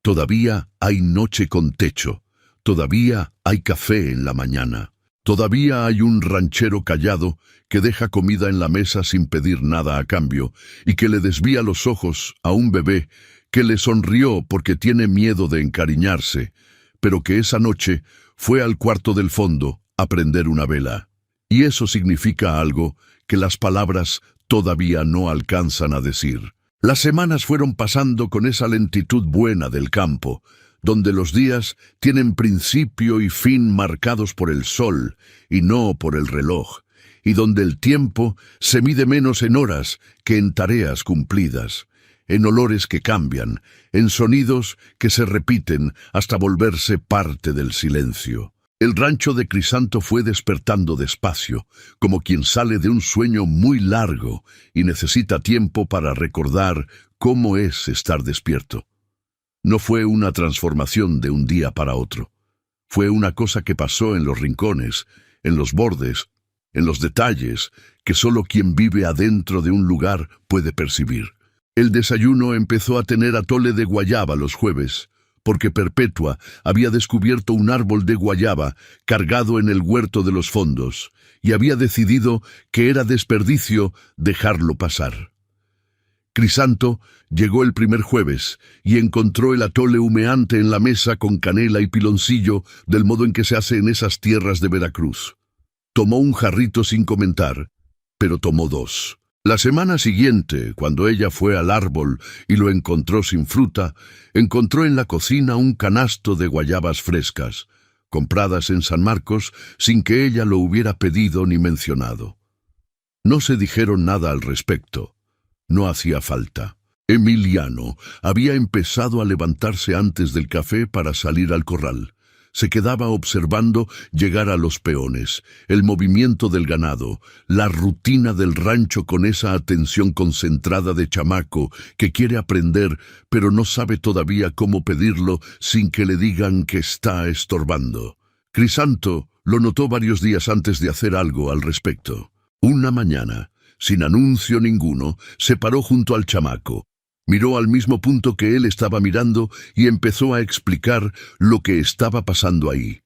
todavía hay noche con techo, todavía hay café en la mañana, todavía hay un ranchero callado que deja comida en la mesa sin pedir nada a cambio y que le desvía los ojos a un bebé que le sonrió porque tiene miedo de encariñarse, pero que esa noche fue al cuarto del fondo a prender una vela. Y eso significa algo que las palabras todavía no alcanzan a decir. Las semanas fueron pasando con esa lentitud buena del campo, donde los días tienen principio y fin marcados por el sol y no por el reloj, y donde el tiempo se mide menos en horas que en tareas cumplidas, en olores que cambian, en sonidos que se repiten hasta volverse parte del silencio. El rancho de Crisanto fue despertando despacio, como quien sale de un sueño muy largo y necesita tiempo para recordar cómo es estar despierto. No fue una transformación de un día para otro. Fue una cosa que pasó en los rincones, en los bordes, en los detalles, que solo quien vive adentro de un lugar puede percibir. El desayuno empezó a tener atole de guayaba los jueves, porque Perpetua había descubierto un árbol de guayaba cargado en el huerto de los fondos, y había decidido que era desperdicio dejarlo pasar. Crisanto llegó el primer jueves y encontró el atole humeante en la mesa con canela y piloncillo, del modo en que se hace en esas tierras de Veracruz. Tomó un jarrito sin comentar, pero tomó dos. La semana siguiente, cuando ella fue al árbol y lo encontró sin fruta, encontró en la cocina un canasto de guayabas frescas, compradas en San Marcos sin que ella lo hubiera pedido ni mencionado. No se dijeron nada al respecto. No hacía falta. Emiliano había empezado a levantarse antes del café para salir al corral. Se quedaba observando llegar a los peones, el movimiento del ganado, la rutina del rancho con esa atención concentrada de chamaco que quiere aprender, pero no sabe todavía cómo pedirlo sin que le digan que está estorbando. Crisanto lo notó varios días antes de hacer algo al respecto. Una mañana, sin anuncio ninguno, se paró junto al chamaco. Miró al mismo punto que él estaba mirando y empezó a explicar lo que estaba pasando ahí.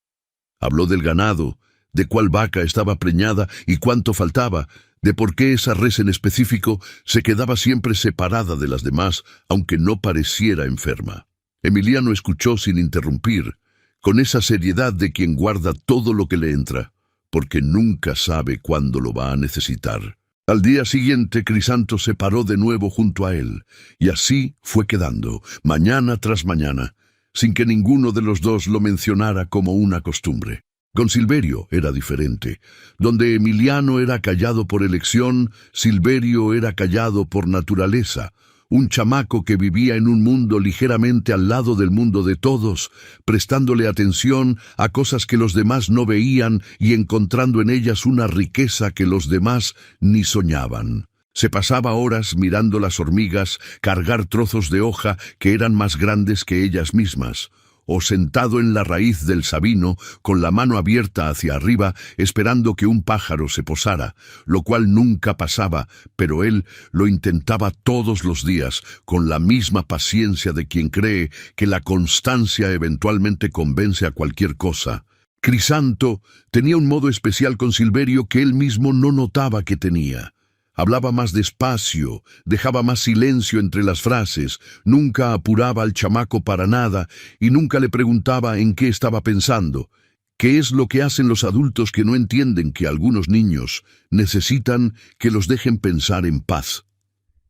Habló del ganado, de cuál vaca estaba preñada y cuánto faltaba, de por qué esa res en específico se quedaba siempre separada de las demás, aunque no pareciera enferma. Emiliano escuchó sin interrumpir, con esa seriedad de quien guarda todo lo que le entra, porque nunca sabe cuándo lo va a necesitar. Al día siguiente, Crisanto se paró de nuevo junto a él, y así fue quedando, mañana tras mañana, sin que ninguno de los dos lo mencionara como una costumbre. Con Silverio era diferente. Donde Emiliano era callado por elección, Silverio era callado por naturaleza. Un chamaco que vivía en un mundo ligeramente al lado del mundo de todos, prestándole atención a cosas que los demás no veían y encontrando en ellas una riqueza que los demás ni soñaban. Se pasaba horas mirando las hormigas cargar trozos de hoja que eran más grandes que ellas mismas, o sentado en la raíz del sabino con la mano abierta hacia arriba esperando que un pájaro se posara, lo cual nunca pasaba, pero él lo intentaba todos los días con la misma paciencia de quien cree que la constancia eventualmente convence a cualquier cosa. Crisanto tenía un modo especial con Silverio que él mismo no notaba que tenía. Hablaba más despacio, dejaba más silencio entre las frases, nunca apuraba al chamaco para nada y nunca le preguntaba en qué estaba pensando. ¿Qué es lo que hacen los adultos que no entienden que algunos niños necesitan que los dejen pensar en paz?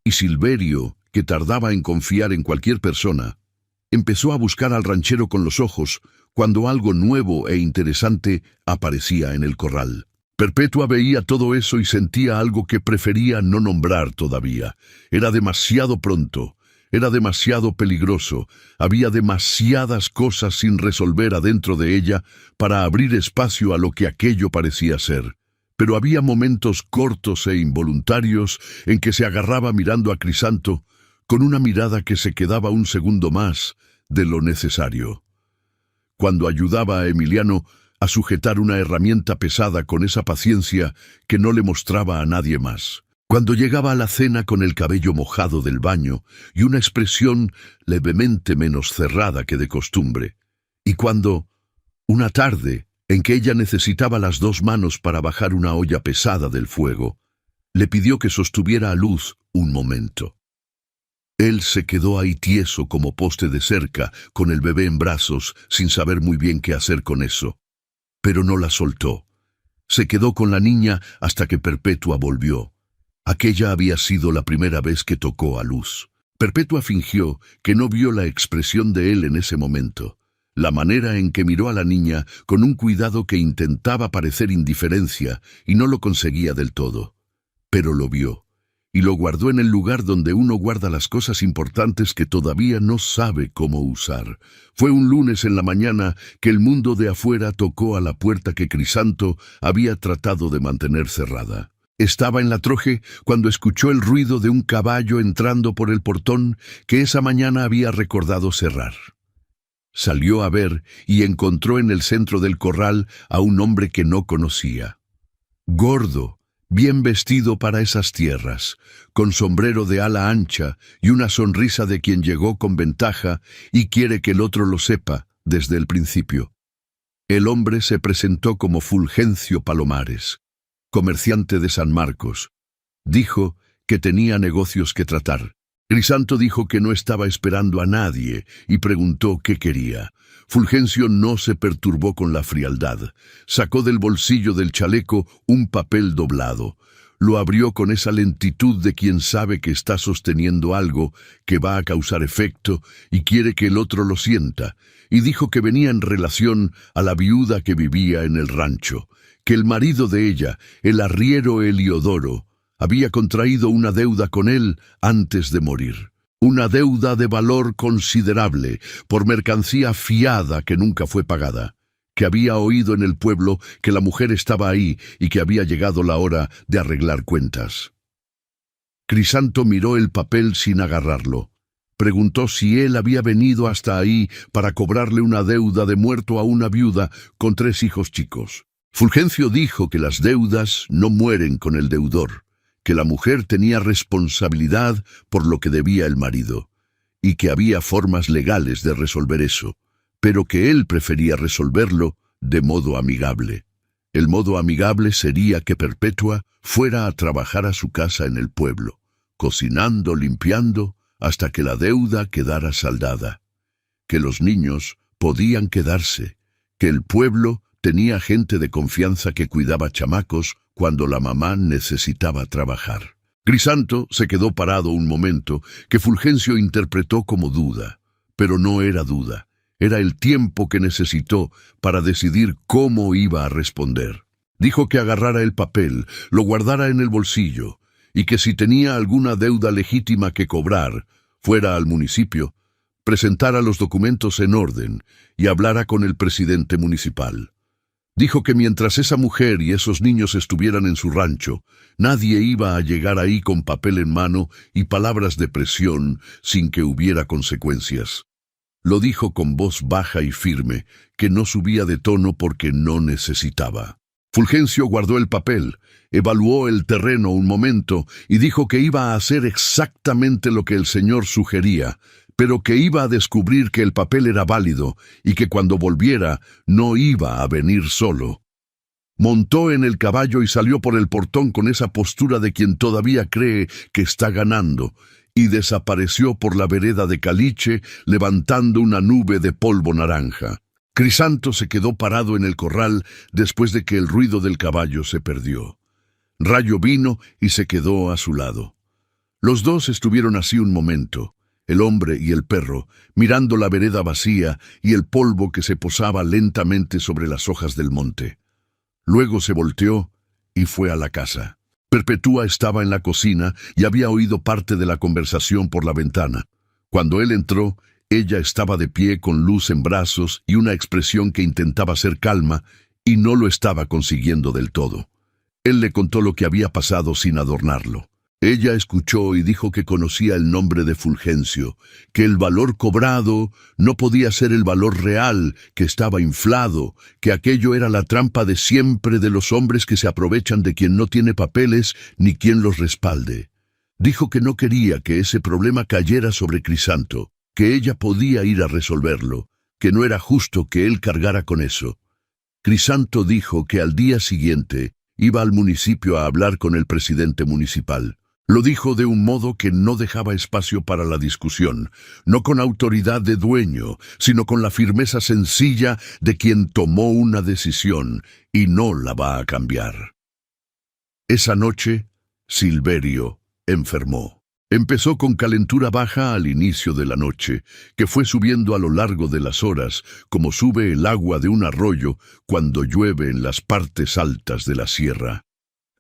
Y Silverio, que tardaba en confiar en cualquier persona, empezó a buscar al ranchero con los ojos cuando algo nuevo e interesante aparecía en el corral. Perpetua veía todo eso y sentía algo que prefería no nombrar todavía. Era demasiado pronto, era demasiado peligroso, había demasiadas cosas sin resolver adentro de ella para abrir espacio a lo que aquello parecía ser. Pero había momentos cortos e involuntarios en que se agarraba mirando a Crisanto con una mirada que se quedaba un segundo más de lo necesario. Cuando ayudaba a Emiliano a sujetar una herramienta pesada con esa paciencia que no le mostraba a nadie más. Cuando llegaba a la cena con el cabello mojado del baño y una expresión levemente menos cerrada que de costumbre. Y cuando, una tarde, en que ella necesitaba las dos manos para bajar una olla pesada del fuego, le pidió que sostuviera a Luz un momento. Él se quedó ahí tieso como poste de cerca, con el bebé en brazos, sin saber muy bien qué hacer con eso. Pero no la soltó. Se quedó con la niña hasta que Perpetua volvió. Aquella había sido la primera vez que tocó a Luz. Perpetua fingió que no vio la expresión de él en ese momento, la manera en que miró a la niña con un cuidado que intentaba parecer indiferencia y no lo conseguía del todo. Pero lo vio, y lo guardó en el lugar donde uno guarda las cosas importantes que todavía no sabe cómo usar. Fue un lunes en la mañana que el mundo de afuera tocó a la puerta que Crisanto había tratado de mantener cerrada. Estaba en la troje cuando escuchó el ruido de un caballo entrando por el portón que esa mañana había recordado cerrar. Salió a ver y encontró en el centro del corral a un hombre que no conocía. Gordo, bien vestido para esas tierras, con sombrero de ala ancha y una sonrisa de quien llegó con ventaja y quiere que el otro lo sepa desde el principio. El hombre se presentó como Fulgencio Palomares, comerciante de San Marcos. Dijo que tenía negocios que tratar. Crisanto dijo que no estaba esperando a nadie y preguntó qué quería. Fulgencio no se perturbó con la frialdad. Sacó del bolsillo del chaleco un papel doblado. Lo abrió con esa lentitud de quien sabe que está sosteniendo algo que va a causar efecto y quiere que el otro lo sienta, y dijo que venía en relación a la viuda que vivía en el rancho, que el marido de ella, el arriero Heliodoro, había contraído una deuda con él antes de morir. Una deuda de valor considerable por mercancía fiada que nunca fue pagada, que había oído en el pueblo que la mujer estaba ahí y que había llegado la hora de arreglar cuentas. Crisanto miró el papel sin agarrarlo. Preguntó si él había venido hasta ahí para cobrarle una deuda de muerto a una viuda con 3 hijos chicos. Fulgencio dijo que las deudas no mueren con el deudor, que la mujer tenía responsabilidad por lo que debía el marido, y que había formas legales de resolver eso, pero que él prefería resolverlo de modo amigable. El modo amigable sería que Perpetua fuera a trabajar a su casa en el pueblo, cocinando, limpiando, hasta que la deuda quedara saldada, que los niños podían quedarse, que el pueblo tenía gente de confianza que cuidaba chamacos cuando la mamá necesitaba trabajar. Crisanto se quedó parado un momento que Fulgencio interpretó como duda, pero no era duda, era el tiempo que necesitó para decidir cómo iba a responder. Dijo que agarrara el papel, lo guardara en el bolsillo, y que si tenía alguna deuda legítima que cobrar, fuera al municipio, presentara los documentos en orden y hablara con el presidente municipal. Dijo que mientras esa mujer y esos niños estuvieran en su rancho, nadie iba a llegar ahí con papel en mano y palabras de presión sin que hubiera consecuencias. Lo dijo con voz baja y firme, que no subía de tono porque no necesitaba. Fulgencio guardó el papel, evaluó el terreno un momento y dijo que iba a hacer exactamente lo que el señor sugería, pero que iba a descubrir que el papel era válido y que cuando volviera no iba a venir solo. Montó en el caballo y salió por el portón con esa postura de quien todavía cree que está ganando, y desapareció por la vereda de caliche levantando una nube de polvo naranja. Crisanto se quedó parado en el corral después de que el ruido del caballo se perdió. Rayo vino y se quedó a su lado. Los dos estuvieron así un momento, el hombre y el perro, mirando la vereda vacía y el polvo que se posaba lentamente sobre las hojas del monte. Luego se volteó y fue a la casa. Perpetúa estaba en la cocina y había oído parte de la conversación por la ventana. Cuando él entró, ella estaba de pie con luz en brazos y una expresión que intentaba ser calma, y no lo estaba consiguiendo del todo. Él le contó lo que había pasado sin adornarlo. Ella escuchó y dijo que conocía el nombre de Fulgencio, que el valor cobrado no podía ser el valor real, que estaba inflado, que aquello era la trampa de siempre de los hombres que se aprovechan de quien no tiene papeles ni quien los respalde. Dijo que no quería que ese problema cayera sobre Crisanto, que ella podía ir a resolverlo, que no era justo que él cargara con eso. Crisanto dijo que al día siguiente iba al municipio a hablar con el presidente municipal. Lo dijo de un modo que no dejaba espacio para la discusión, no con autoridad de dueño, sino con la firmeza sencilla de quien tomó una decisión y no la va a cambiar. Esa noche, Silverio enfermó. Empezó con calentura baja al inicio de la noche, que fue subiendo a lo largo de las horas, como sube el agua de un arroyo cuando llueve en las partes altas de la sierra.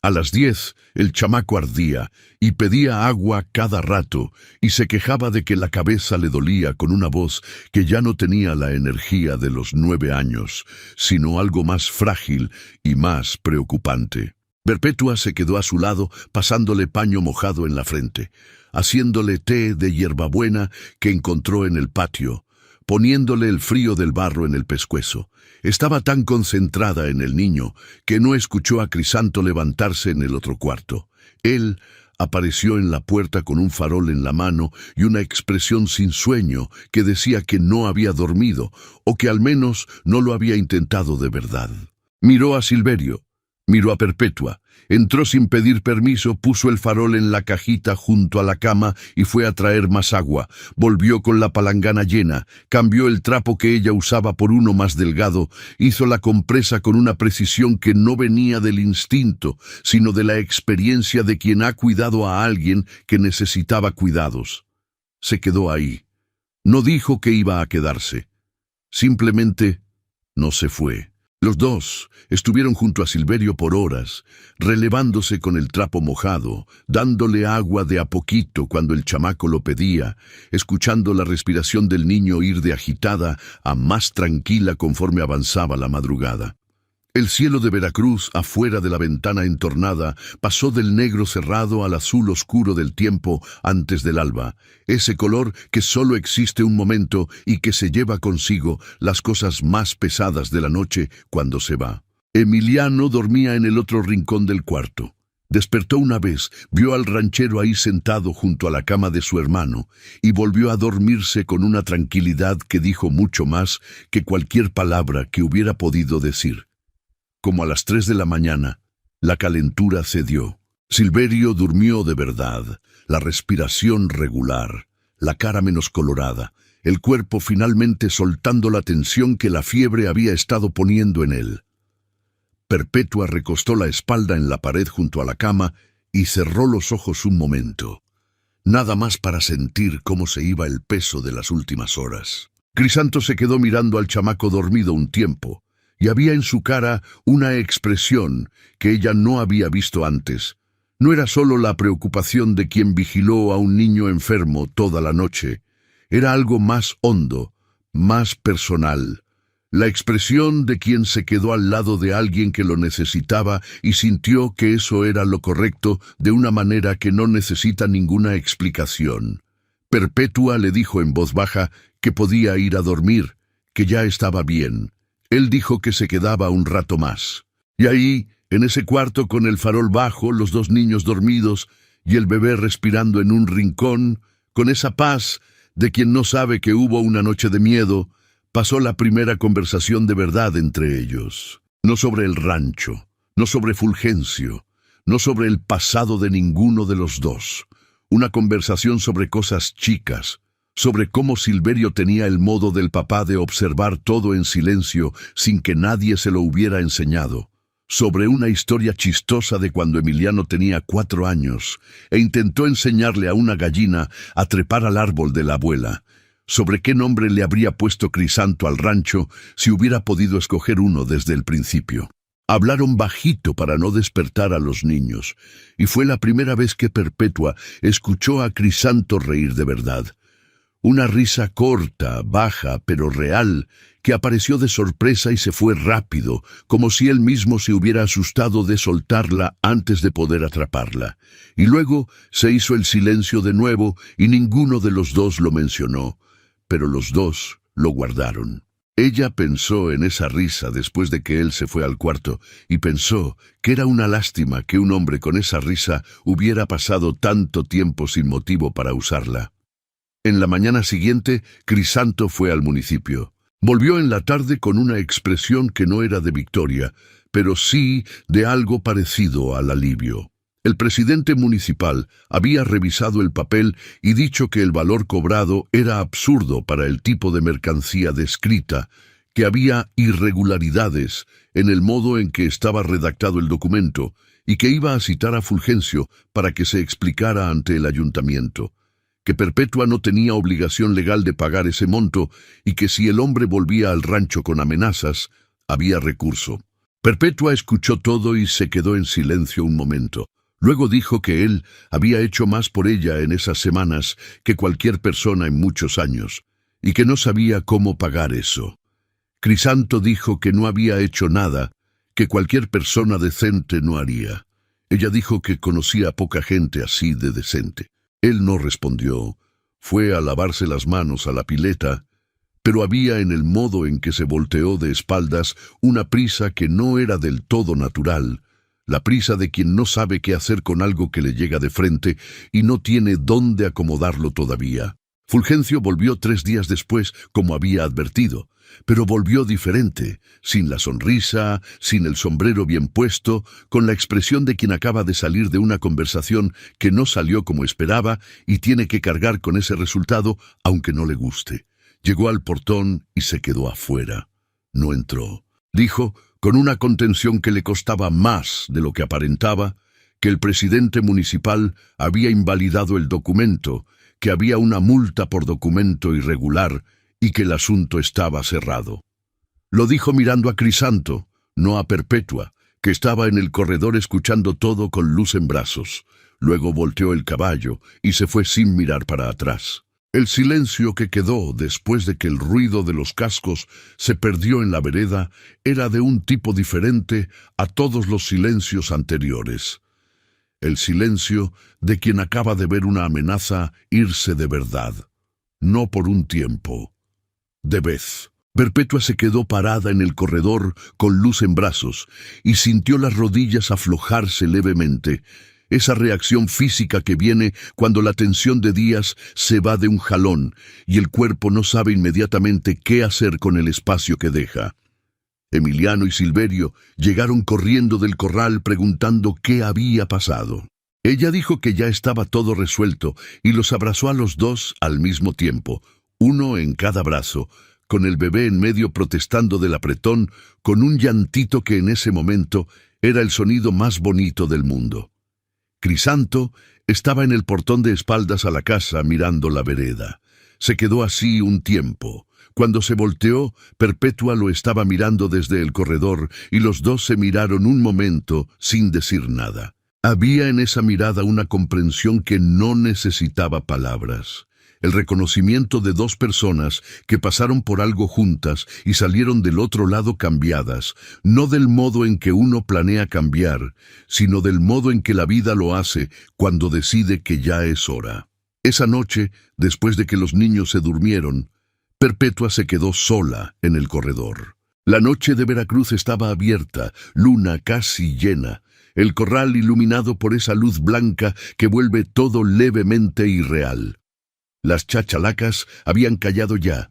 A las 10, el chamaco ardía y pedía agua cada rato y se quejaba de que la cabeza le dolía con una voz que ya no tenía la energía de los 9 años, sino algo más frágil y más preocupante. Perpetua se quedó a su lado pasándole paño mojado en la frente, haciéndole té de hierbabuena que encontró en el patio, poniéndole el frío del barro en el pescuezo. Estaba tan concentrada en el niño que no escuchó a Crisanto levantarse en el otro cuarto. Él apareció en la puerta con un farol en la mano y una expresión sin sueño que decía que no había dormido, o que al menos no lo había intentado de verdad. Miró a Silverio, miró a Perpetua, entró sin pedir permiso, puso el farol en la cajita junto a la cama y fue a traer más agua. Volvió con la palangana llena, cambió el trapo que ella usaba por uno más delgado, hizo la compresa con una precisión que no venía del instinto, sino de la experiencia de quien ha cuidado a alguien que necesitaba cuidados. Se quedó ahí. No dijo que iba a quedarse. Simplemente no se fue. Los dos estuvieron junto a Silverio por horas, relevándose con el trapo mojado, dándole agua de a poquito cuando el chamaco lo pedía, escuchando la respiración del niño ir de agitada a más tranquila conforme avanzaba la madrugada. El cielo de Veracruz, afuera de la ventana entornada, pasó del negro cerrado al azul oscuro del tiempo antes del alba, ese color que solo existe un momento y que se lleva consigo las cosas más pesadas de la noche cuando se va. Emiliano dormía en el otro rincón del cuarto. Despertó una vez, vio al ranchero ahí sentado junto a la cama de su hermano, y volvió a dormirse con una tranquilidad que dijo mucho más que cualquier palabra que hubiera podido decir. Como a las 3 de la mañana, la calentura cedió. Silverio durmió de verdad, la respiración regular, la cara menos colorada, el cuerpo finalmente soltando la tensión que la fiebre había estado poniendo en él. Perpetua recostó la espalda en la pared junto a la cama y cerró los ojos un momento, nada más para sentir cómo se iba el peso de las últimas horas. Crisanto se quedó mirando al chamaco dormido un tiempo, y había en su cara una expresión que ella no había visto antes. No era solo la preocupación de quien vigiló a un niño enfermo toda la noche. Era algo más hondo, más personal. La expresión de quien se quedó al lado de alguien que lo necesitaba y sintió que eso era lo correcto de una manera que no necesita ninguna explicación. Perpetua le dijo en voz baja que podía ir a dormir, que ya estaba bien. Él dijo que se quedaba un rato más. Y ahí, en ese cuarto con el farol bajo, los dos niños dormidos y el bebé respirando en un rincón, con esa paz de quien no sabe que hubo una noche de miedo, pasó la primera conversación de verdad entre ellos. No sobre el rancho, no sobre Fulgencio, no sobre el pasado de ninguno de los dos. Una conversación sobre cosas chicas, sobre cómo Silverio tenía el modo del papá de observar todo en silencio sin que nadie se lo hubiera enseñado, sobre una historia chistosa de cuando Emiliano tenía 4 años e intentó enseñarle a una gallina a trepar al árbol de la abuela, sobre qué nombre le habría puesto Crisanto al rancho si hubiera podido escoger uno desde el principio. Hablaron bajito para no despertar a los niños, y fue la primera vez que Perpetua escuchó a Crisanto reír de verdad. Una risa corta, baja, pero real, que apareció de sorpresa y se fue rápido, como si él mismo se hubiera asustado de soltarla antes de poder atraparla. Y luego se hizo el silencio de nuevo y ninguno de los dos lo mencionó, pero los dos lo guardaron. Ella pensó en esa risa después de que él se fue al cuarto y pensó que era una lástima que un hombre con esa risa hubiera pasado tanto tiempo sin motivo para usarla. En la mañana siguiente, Crisanto fue al municipio. Volvió en la tarde con una expresión que no era de victoria, pero sí de algo parecido al alivio. El presidente municipal había revisado el papel y dicho que el valor cobrado era absurdo para el tipo de mercancía descrita, que había irregularidades en el modo en que estaba redactado el documento y que iba a citar a Fulgencio para que se explicara ante el ayuntamiento, que Perpetua no tenía obligación legal de pagar ese monto y que si el hombre volvía al rancho con amenazas, había recurso. Perpetua escuchó todo y se quedó en silencio un momento. Luego dijo que él había hecho más por ella en esas semanas que cualquier persona en muchos años, y que no sabía cómo pagar eso. Crisanto dijo que no había hecho nada que cualquier persona decente no haría. Ella dijo que conocía a poca gente así de decente. Él no respondió. Fue a lavarse las manos a la pileta, pero había en el modo en que se volteó de espaldas una prisa que no era del todo natural, la prisa de quien no sabe qué hacer con algo que le llega de frente y no tiene dónde acomodarlo todavía. Fulgencio volvió 3 días después, como había advertido, pero volvió diferente, sin la sonrisa, sin el sombrero bien puesto, con la expresión de quien acaba de salir de una conversación que no salió como esperaba y tiene que cargar con ese resultado aunque no le guste. Llegó al portón y se quedó afuera. No entró. Dijo, con una contención que le costaba más de lo que aparentaba, que el presidente municipal había invalidado el documento, que había una multa por documento irregular y que el asunto estaba cerrado. Lo dijo mirando a Crisanto, no a Perpetua, que estaba en el corredor escuchando todo con luz en brazos. Luego volteó el caballo y se fue sin mirar para atrás. El silencio que quedó después de que el ruido de los cascos se perdió en la vereda era de un tipo diferente a todos los silencios anteriores. El silencio de quien acaba de ver una amenaza irse de verdad, no por un tiempo, de vez. Perpetua se quedó parada en el corredor con luz en brazos y sintió las rodillas aflojarse levemente, esa reacción física que viene cuando la tensión de días se va de un jalón y el cuerpo no sabe inmediatamente qué hacer con el espacio que deja. Emiliano y Silverio llegaron corriendo del corral preguntando qué había pasado. Ella dijo que ya estaba todo resuelto y los abrazó a los dos al mismo tiempo, uno en cada brazo, con el bebé en medio protestando del apretón, con un llantito que en ese momento era el sonido más bonito del mundo. Crisanto estaba en el portón de espaldas a la casa mirando la vereda. Se quedó así un tiempo. Cuando se volteó, Perpetua lo estaba mirando desde el corredor y los dos se miraron un momento sin decir nada. Había en esa mirada una comprensión que no necesitaba palabras. El reconocimiento de 2 personas que pasaron por algo juntas y salieron del otro lado cambiadas, no del modo en que uno planea cambiar, sino del modo en que la vida lo hace cuando decide que ya es hora. Esa noche, después de que los niños se durmieron, Perpetua se quedó sola en el corredor. La noche de Veracruz estaba abierta, luna casi llena, el corral iluminado por esa luz blanca que vuelve todo levemente irreal. Las chachalacas habían callado ya.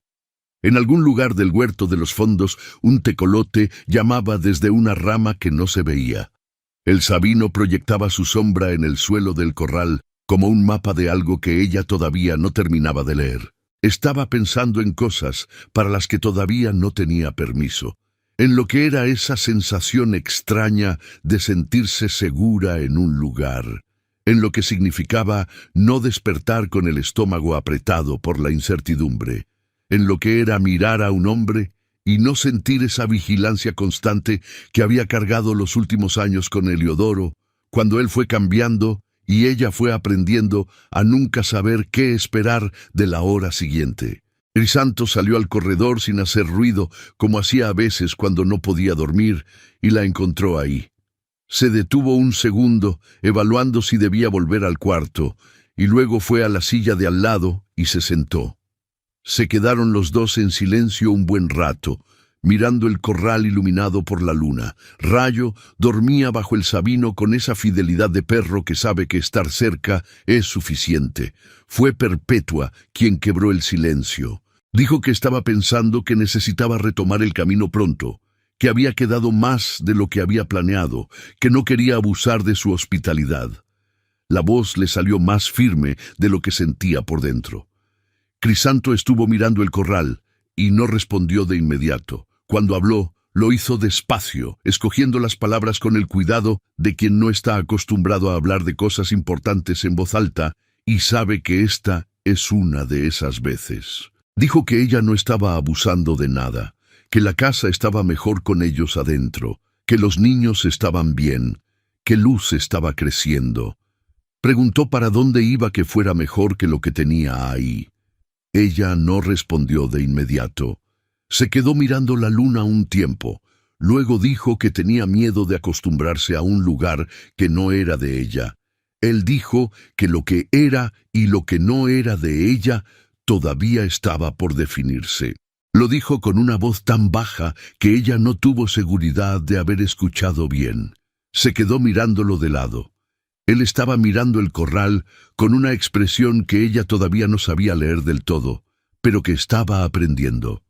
En algún lugar del huerto de los fondos, un tecolote llamaba desde una rama que no se veía. El sabino proyectaba su sombra en el suelo del corral, como un mapa de algo que ella todavía no terminaba de leer. Estaba pensando en cosas para las que todavía no tenía permiso, en lo que era esa sensación extraña de sentirse segura en un lugar, en lo que significaba no despertar con el estómago apretado por la incertidumbre, en lo que era mirar a un hombre y no sentir esa vigilancia constante que había cargado los últimos años con Heliodoro, cuando él fue cambiando y ella fue aprendiendo a nunca saber qué esperar de la hora siguiente. Crisanto salió al corredor sin hacer ruido, como hacía a veces cuando no podía dormir, y la encontró ahí. Se detuvo un segundo, evaluando si debía volver al cuarto, y luego fue a la silla de al lado y se sentó. Se quedaron los dos en silencio un buen rato, mirando el corral iluminado por la luna. Rayo dormía bajo el sabino con esa fidelidad de perro que sabe que estar cerca es suficiente. Fue Perpetua quien quebró el silencio. Dijo que estaba pensando que necesitaba retomar el camino pronto, que había quedado más de lo que había planeado, que no quería abusar de su hospitalidad. La voz le salió más firme de lo que sentía por dentro. Crisanto estuvo mirando el corral y no respondió de inmediato. Cuando habló, lo hizo despacio, escogiendo las palabras con el cuidado de quien no está acostumbrado a hablar de cosas importantes en voz alta y sabe que esta es una de esas veces. Dijo que ella no estaba abusando de nada, que la casa estaba mejor con ellos adentro, que los niños estaban bien, que Luz estaba creciendo. Preguntó para dónde iba que fuera mejor que lo que tenía ahí. Ella no respondió de inmediato. Se quedó mirando la luna un tiempo. Luego dijo que tenía miedo de acostumbrarse a un lugar que no era de ella. Él dijo que lo que era y lo que no era de ella todavía estaba por definirse. Lo dijo con una voz tan baja que ella no tuvo seguridad de haber escuchado bien. Se quedó mirándolo de lado. Él estaba mirando el corral con una expresión que ella todavía no sabía leer del todo, pero que estaba aprendiendo.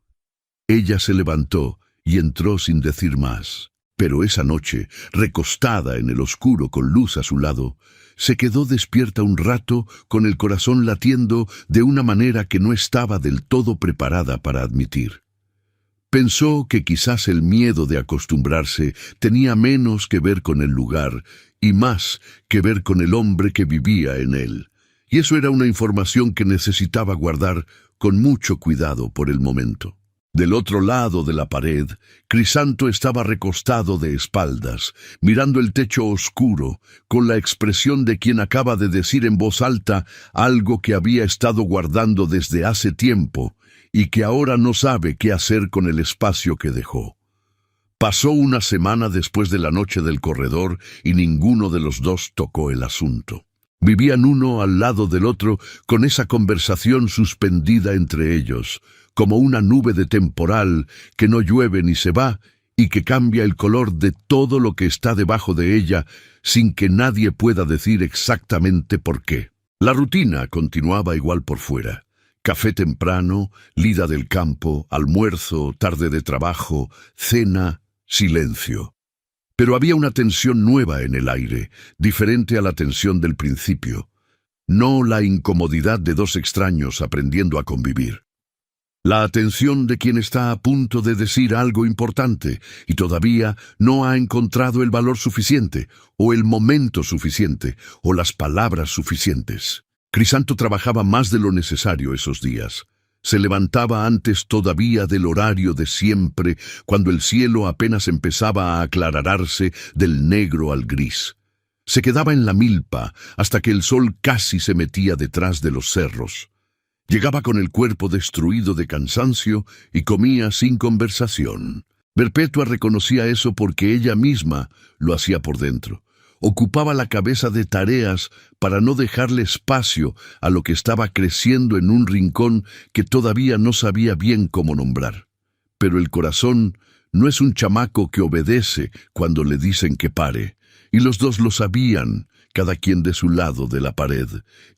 Ella se levantó y entró sin decir más. Pero esa noche, recostada en el oscuro con Luz a su lado, se quedó despierta un rato con el corazón latiendo de una manera que no estaba del todo preparada para admitir. Pensó que quizás el miedo de acostumbrarse tenía menos que ver con el lugar y más que ver con el hombre que vivía en él. Y eso era una información que necesitaba guardar con mucho cuidado por el momento. Del otro lado de la pared, Crisanto estaba recostado de espaldas, mirando el techo oscuro, con la expresión de quien acaba de decir en voz alta algo que había estado guardando desde hace tiempo y que ahora no sabe qué hacer con el espacio que dejó. Pasó una semana después de la noche del corredor y ninguno de los dos tocó el asunto. Vivían uno al lado del otro con esa conversación suspendida entre ellos, como una nube de temporal que no llueve ni se va y que cambia el color de todo lo que está debajo de ella sin que nadie pueda decir exactamente por qué. La rutina continuaba igual por fuera. Café temprano, lida del campo, almuerzo, tarde de trabajo, cena, silencio. Pero había una tensión nueva en el aire, diferente a la tensión del principio. No la incomodidad de dos extraños aprendiendo a convivir. La atención de quien está a punto de decir algo importante y todavía no ha encontrado el valor suficiente, o el momento suficiente, o las palabras suficientes. Crisanto trabajaba más de lo necesario esos días. Se levantaba antes todavía del horario de siempre, cuando el cielo apenas empezaba a aclararse del negro al gris. Se quedaba en la milpa hasta que el sol casi se metía detrás de los cerros. Llegaba con el cuerpo destruido de cansancio y comía sin conversación. Perpetua reconocía eso porque ella misma lo hacía por dentro. Ocupaba la cabeza de tareas para no dejarle espacio a lo que estaba creciendo en un rincón que todavía no sabía bien cómo nombrar. Pero el corazón no es un chamaco que obedece cuando le dicen que pare, y los dos lo sabían, cada quien de su lado de la pared,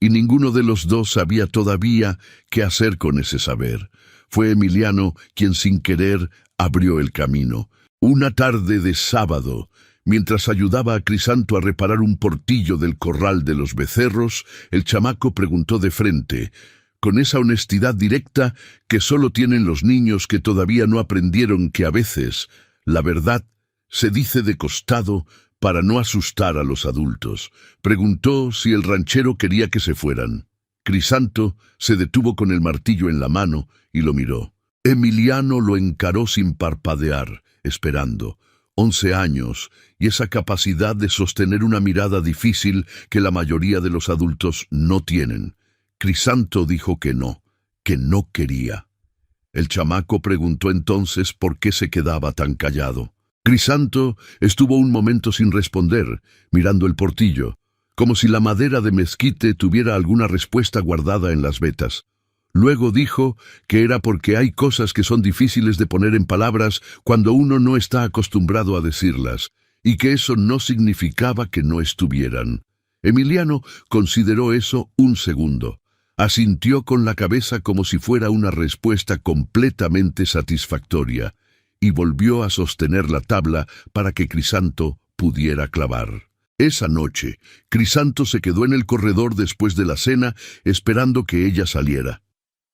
y ninguno de los dos sabía todavía qué hacer con ese saber. Fue Emiliano quien sin querer abrió el camino. Una tarde de sábado, mientras ayudaba a Crisanto a reparar un portillo del corral de los becerros, el chamaco preguntó de frente, con esa honestidad directa que solo tienen los niños que todavía no aprendieron que a veces la verdad se dice de costado para no asustar a los adultos. Preguntó si el ranchero quería que se fueran. Crisanto se detuvo con el martillo en la mano y lo miró. Emiliano lo encaró sin parpadear, esperando. 11 años, y esa capacidad de sostener una mirada difícil que la mayoría de los adultos no tienen. Crisanto dijo que no quería. El chamaco preguntó entonces por qué se quedaba tan callado. Crisanto estuvo un momento sin responder, mirando el portillo, como si la madera de mezquite tuviera alguna respuesta guardada en las vetas. Luego dijo que era porque hay cosas que son difíciles de poner en palabras cuando uno no está acostumbrado a decirlas, y que eso no significaba que no estuvieran. Emiliano consideró eso un segundo. Asintió con la cabeza como si fuera una respuesta completamente satisfactoria, y volvió a sostener la tabla para que Crisanto pudiera clavar. Esa noche, Crisanto se quedó en el corredor después de la cena, esperando que ella saliera.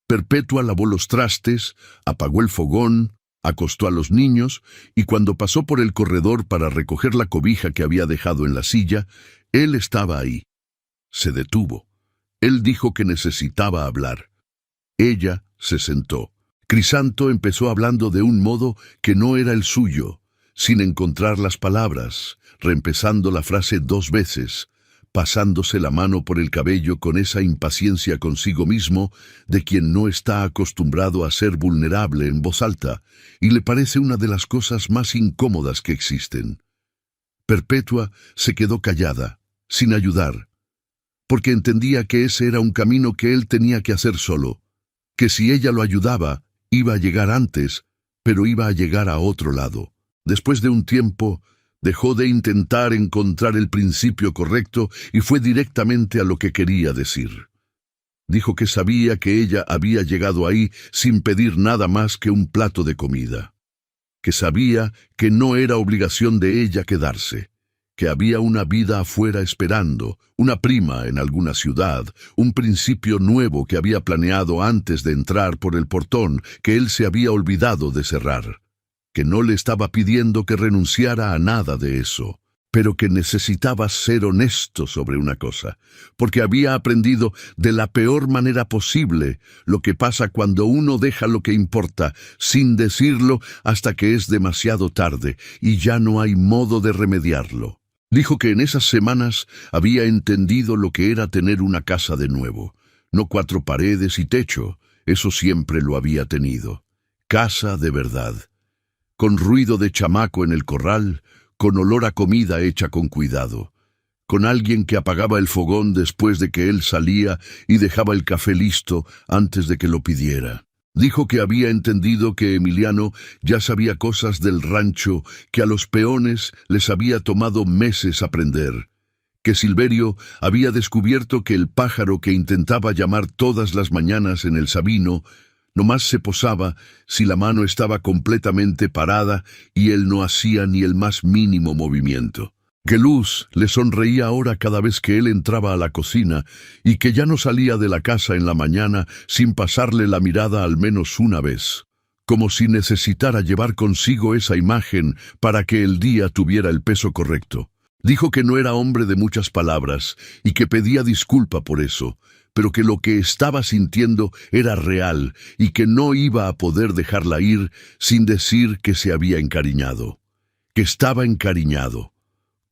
Perpetua lavó los trastes, apagó el fogón, acostó a los niños, y cuando pasó por el corredor para recoger la cobija que había dejado en la silla, él estaba ahí. Se detuvo. Él dijo que necesitaba hablar. Ella se sentó. Crisanto empezó hablando de un modo que no era el suyo, sin encontrar las palabras, reempezando la frase 2 veces, pasándose la mano por el cabello con esa impaciencia consigo mismo de quien no está acostumbrado a ser vulnerable en voz alta, y le parece una de las cosas más incómodas que existen. Perpetua se quedó callada, sin ayudar, porque entendía que ese era un camino que él tenía que hacer solo, que si ella lo ayudaba, iba a llegar antes, pero iba a llegar a otro lado. Después de un tiempo, dejó de intentar encontrar el principio correcto y fue directamente a lo que quería decir. Dijo que sabía que ella había llegado ahí sin pedir nada más que un plato de comida, que sabía que no era obligación de ella quedarse, que había una vida afuera esperando, una prima en alguna ciudad, un principio nuevo que había planeado antes de entrar por el portón que él se había olvidado de cerrar, que no le estaba pidiendo que renunciara a nada de eso, pero que necesitaba ser honesto sobre una cosa, porque había aprendido de la peor manera posible lo que pasa cuando uno deja lo que importa sin decirlo hasta que es demasiado tarde y ya no hay modo de remediarlo. Dijo que en esas semanas había entendido lo que era tener una casa de nuevo, no 4 paredes y techo, eso siempre lo había tenido. Casa de verdad, con ruido de chamaco en el corral, con olor a comida hecha con cuidado, con alguien que apagaba el fogón después de que él salía y dejaba el café listo antes de que lo pidiera. Dijo que había entendido que Emiliano ya sabía cosas del rancho que a los peones les había tomado meses aprender, que Silverio había descubierto que el pájaro que intentaba llamar todas las mañanas en el Sabino nomás se posaba si la mano estaba completamente parada y él no hacía ni el más mínimo movimiento. Que Luz le sonreía ahora cada vez que él entraba a la cocina y que ya no salía de la casa en la mañana sin pasarle la mirada al menos una vez, como si necesitara llevar consigo esa imagen para que el día tuviera el peso correcto. Dijo que no era hombre de muchas palabras y que pedía disculpa por eso, pero que lo que estaba sintiendo era real y que no iba a poder dejarla ir sin decir que se había encariñado, que estaba encariñado.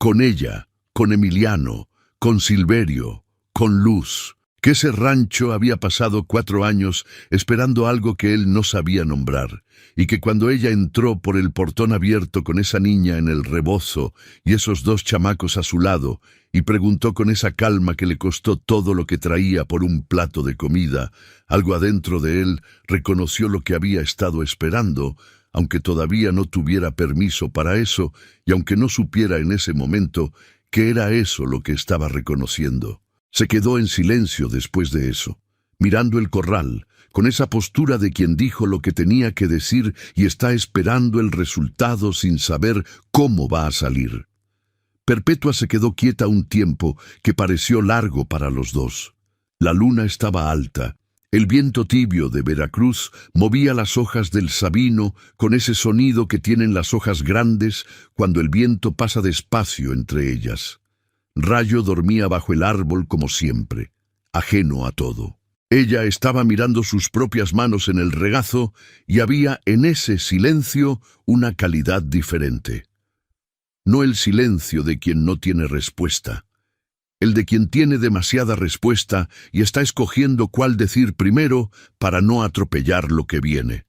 Con ella, con Emiliano, con Silverio, con Luz, que ese rancho había pasado 4 años esperando algo que él no sabía nombrar, y que cuando ella entró por el portón abierto con esa niña en el rebozo y esos 2 chamacos a su lado, y preguntó con esa calma que le costó todo lo que traía por un plato de comida, algo adentro de él reconoció lo que había estado esperando, aunque todavía no tuviera permiso para eso, y aunque no supiera en ese momento que era eso lo que estaba reconociendo. Se quedó en silencio después de eso, mirando el corral, con esa postura de quien dijo lo que tenía que decir y está esperando el resultado sin saber cómo va a salir. Perpetua se quedó quieta un tiempo que pareció largo para los dos. La luna estaba alta. El viento tibio de Veracruz movía las hojas del sabino con ese sonido que tienen las hojas grandes cuando el viento pasa despacio entre ellas. Rayo dormía bajo el árbol como siempre, ajeno a todo. Ella estaba mirando sus propias manos en el regazo y había en ese silencio una calidad diferente. No el silencio de quien no tiene respuesta, el de quien tiene demasiada respuesta y está escogiendo cuál decir primero para no atropellar lo que viene.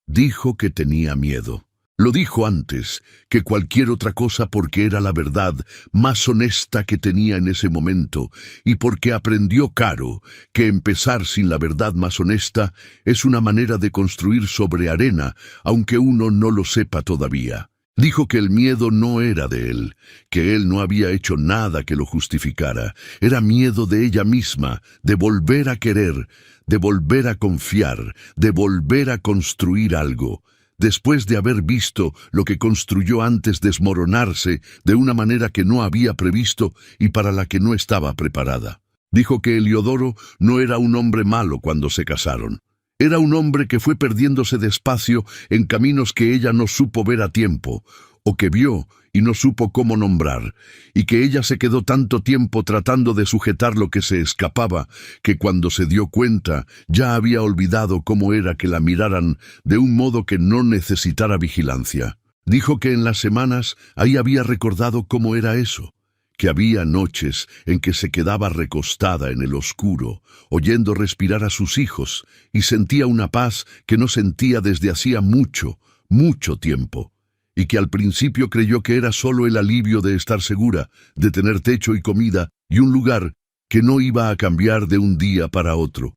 Dijo que tenía miedo. Lo dijo antes que cualquier otra cosa porque era la verdad más honesta que tenía en ese momento y porque aprendió caro que empezar sin la verdad más honesta es una manera de construir sobre arena, aunque uno no lo sepa todavía. Dijo que el miedo no era de él, que él no había hecho nada que lo justificara. Era miedo de ella misma, de volver a querer, de volver a confiar, de volver a construir algo. Después de haber visto lo que construyó antes desmoronarse de una manera que no había previsto y para la que no estaba preparada. Dijo que Heliodoro no era un hombre malo cuando se casaron. Era un hombre que fue perdiéndose despacio en caminos que ella no supo ver a tiempo, o que vio y no supo cómo nombrar, y que ella se quedó tanto tiempo tratando de sujetar lo que se escapaba, que cuando se dio cuenta ya había olvidado cómo era que la miraran de un modo que no necesitara vigilancia. Dijo que en las semanas ahí había recordado cómo era eso, que había noches en que se quedaba recostada en el oscuro, oyendo respirar a sus hijos, y sentía una paz que no sentía desde hacía mucho, mucho tiempo, y que al principio creyó que era solo el alivio de estar segura, de tener techo y comida, y un lugar que no iba a cambiar de un día para otro.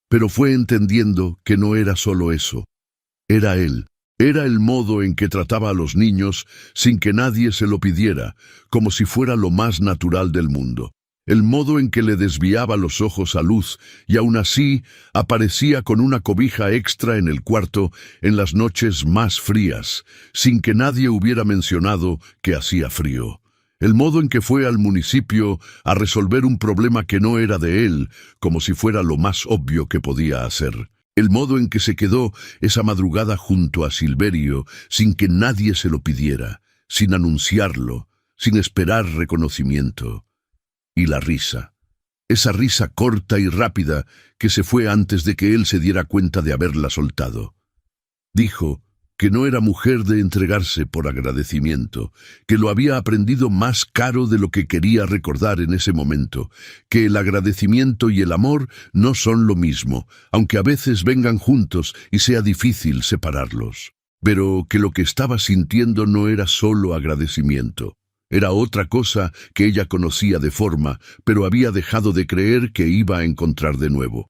Pero fue entendiendo que no era solo eso, era él. Era el modo en que trataba a los niños sin que nadie se lo pidiera, como si fuera lo más natural del mundo. El modo en que le desviaba los ojos a Luz y aún así aparecía con una cobija extra en el cuarto en las noches más frías, sin que nadie hubiera mencionado que hacía frío. El modo en que fue al municipio a resolver un problema que no era de él, como si fuera lo más obvio que podía hacer. El modo en que se quedó esa madrugada junto a Silverio sin que nadie se lo pidiera, sin anunciarlo, sin esperar reconocimiento. Y la risa, esa risa corta y rápida que se fue antes de que él se diera cuenta de haberla soltado. Dijo que no era mujer de entregarse por agradecimiento, que lo había aprendido más caro de lo que quería recordar en ese momento, que el agradecimiento y el amor no son lo mismo, aunque a veces vengan juntos y sea difícil separarlos. Pero que lo que estaba sintiendo no era solo agradecimiento. Era otra cosa que ella conocía de forma, pero había dejado de creer que iba a encontrar de nuevo.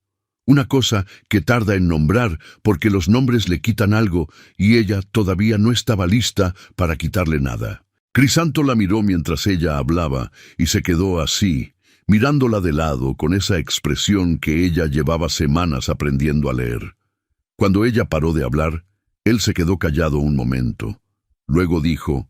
Una cosa que tarda en nombrar porque los nombres le quitan algo y ella todavía no estaba lista para quitarle nada. Crisanto la miró mientras ella hablaba y se quedó así, mirándola de lado con esa expresión que ella llevaba semanas aprendiendo a leer. Cuando ella paró de hablar, él se quedó callado un momento. Luego dijo,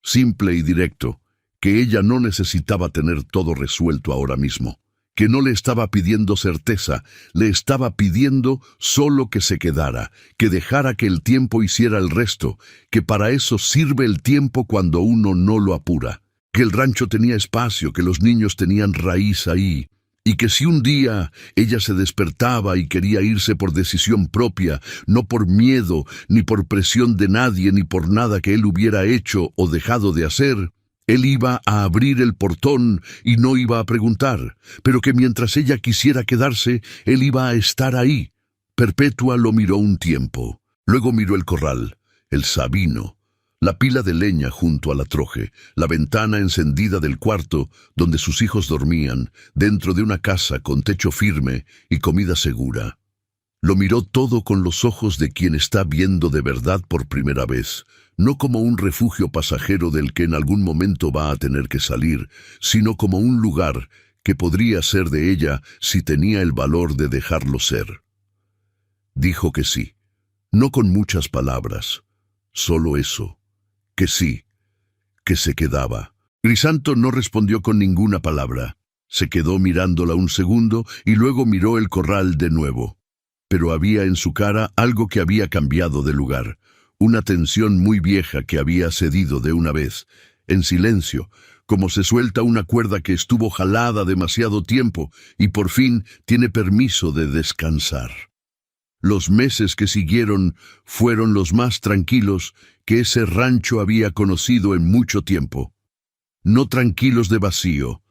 simple y directo, que ella no necesitaba tener todo resuelto ahora mismo. Que no le estaba pidiendo certeza, le estaba pidiendo solo que se quedara, que dejara que el tiempo hiciera el resto, que para eso sirve el tiempo cuando uno no lo apura, que el rancho tenía espacio, que los niños tenían raíz ahí, y que si un día ella se despertaba y quería irse por decisión propia, no por miedo, ni por presión de nadie, ni por nada que él hubiera hecho o dejado de hacer, él iba a abrir el portón y no iba a preguntar, pero que mientras ella quisiera quedarse, él iba a estar ahí. Perpetua lo miró un tiempo. Luego miró el corral, el sabino, la pila de leña junto a la troje, la ventana encendida del cuarto donde sus hijos dormían, dentro de una casa con techo firme y comida segura. Lo miró todo con los ojos de quien está viendo de verdad por primera vez, no como un refugio pasajero del que en algún momento va a tener que salir, sino como un lugar que podría ser de ella si tenía el valor de dejarlo ser. Dijo que sí, no con muchas palabras, solo eso, que sí, que se quedaba. Crisanto no respondió con ninguna palabra. Se quedó mirándola un segundo y luego miró el corral de nuevo. Pero había en su cara algo que había cambiado de lugar, una tensión muy vieja que había cedido de una vez, en silencio, como se suelta una cuerda que estuvo jalada demasiado tiempo y por fin tiene permiso de descansar. Los meses que siguieron fueron los más tranquilos que ese rancho había conocido en mucho tiempo. No tranquilos de vacío,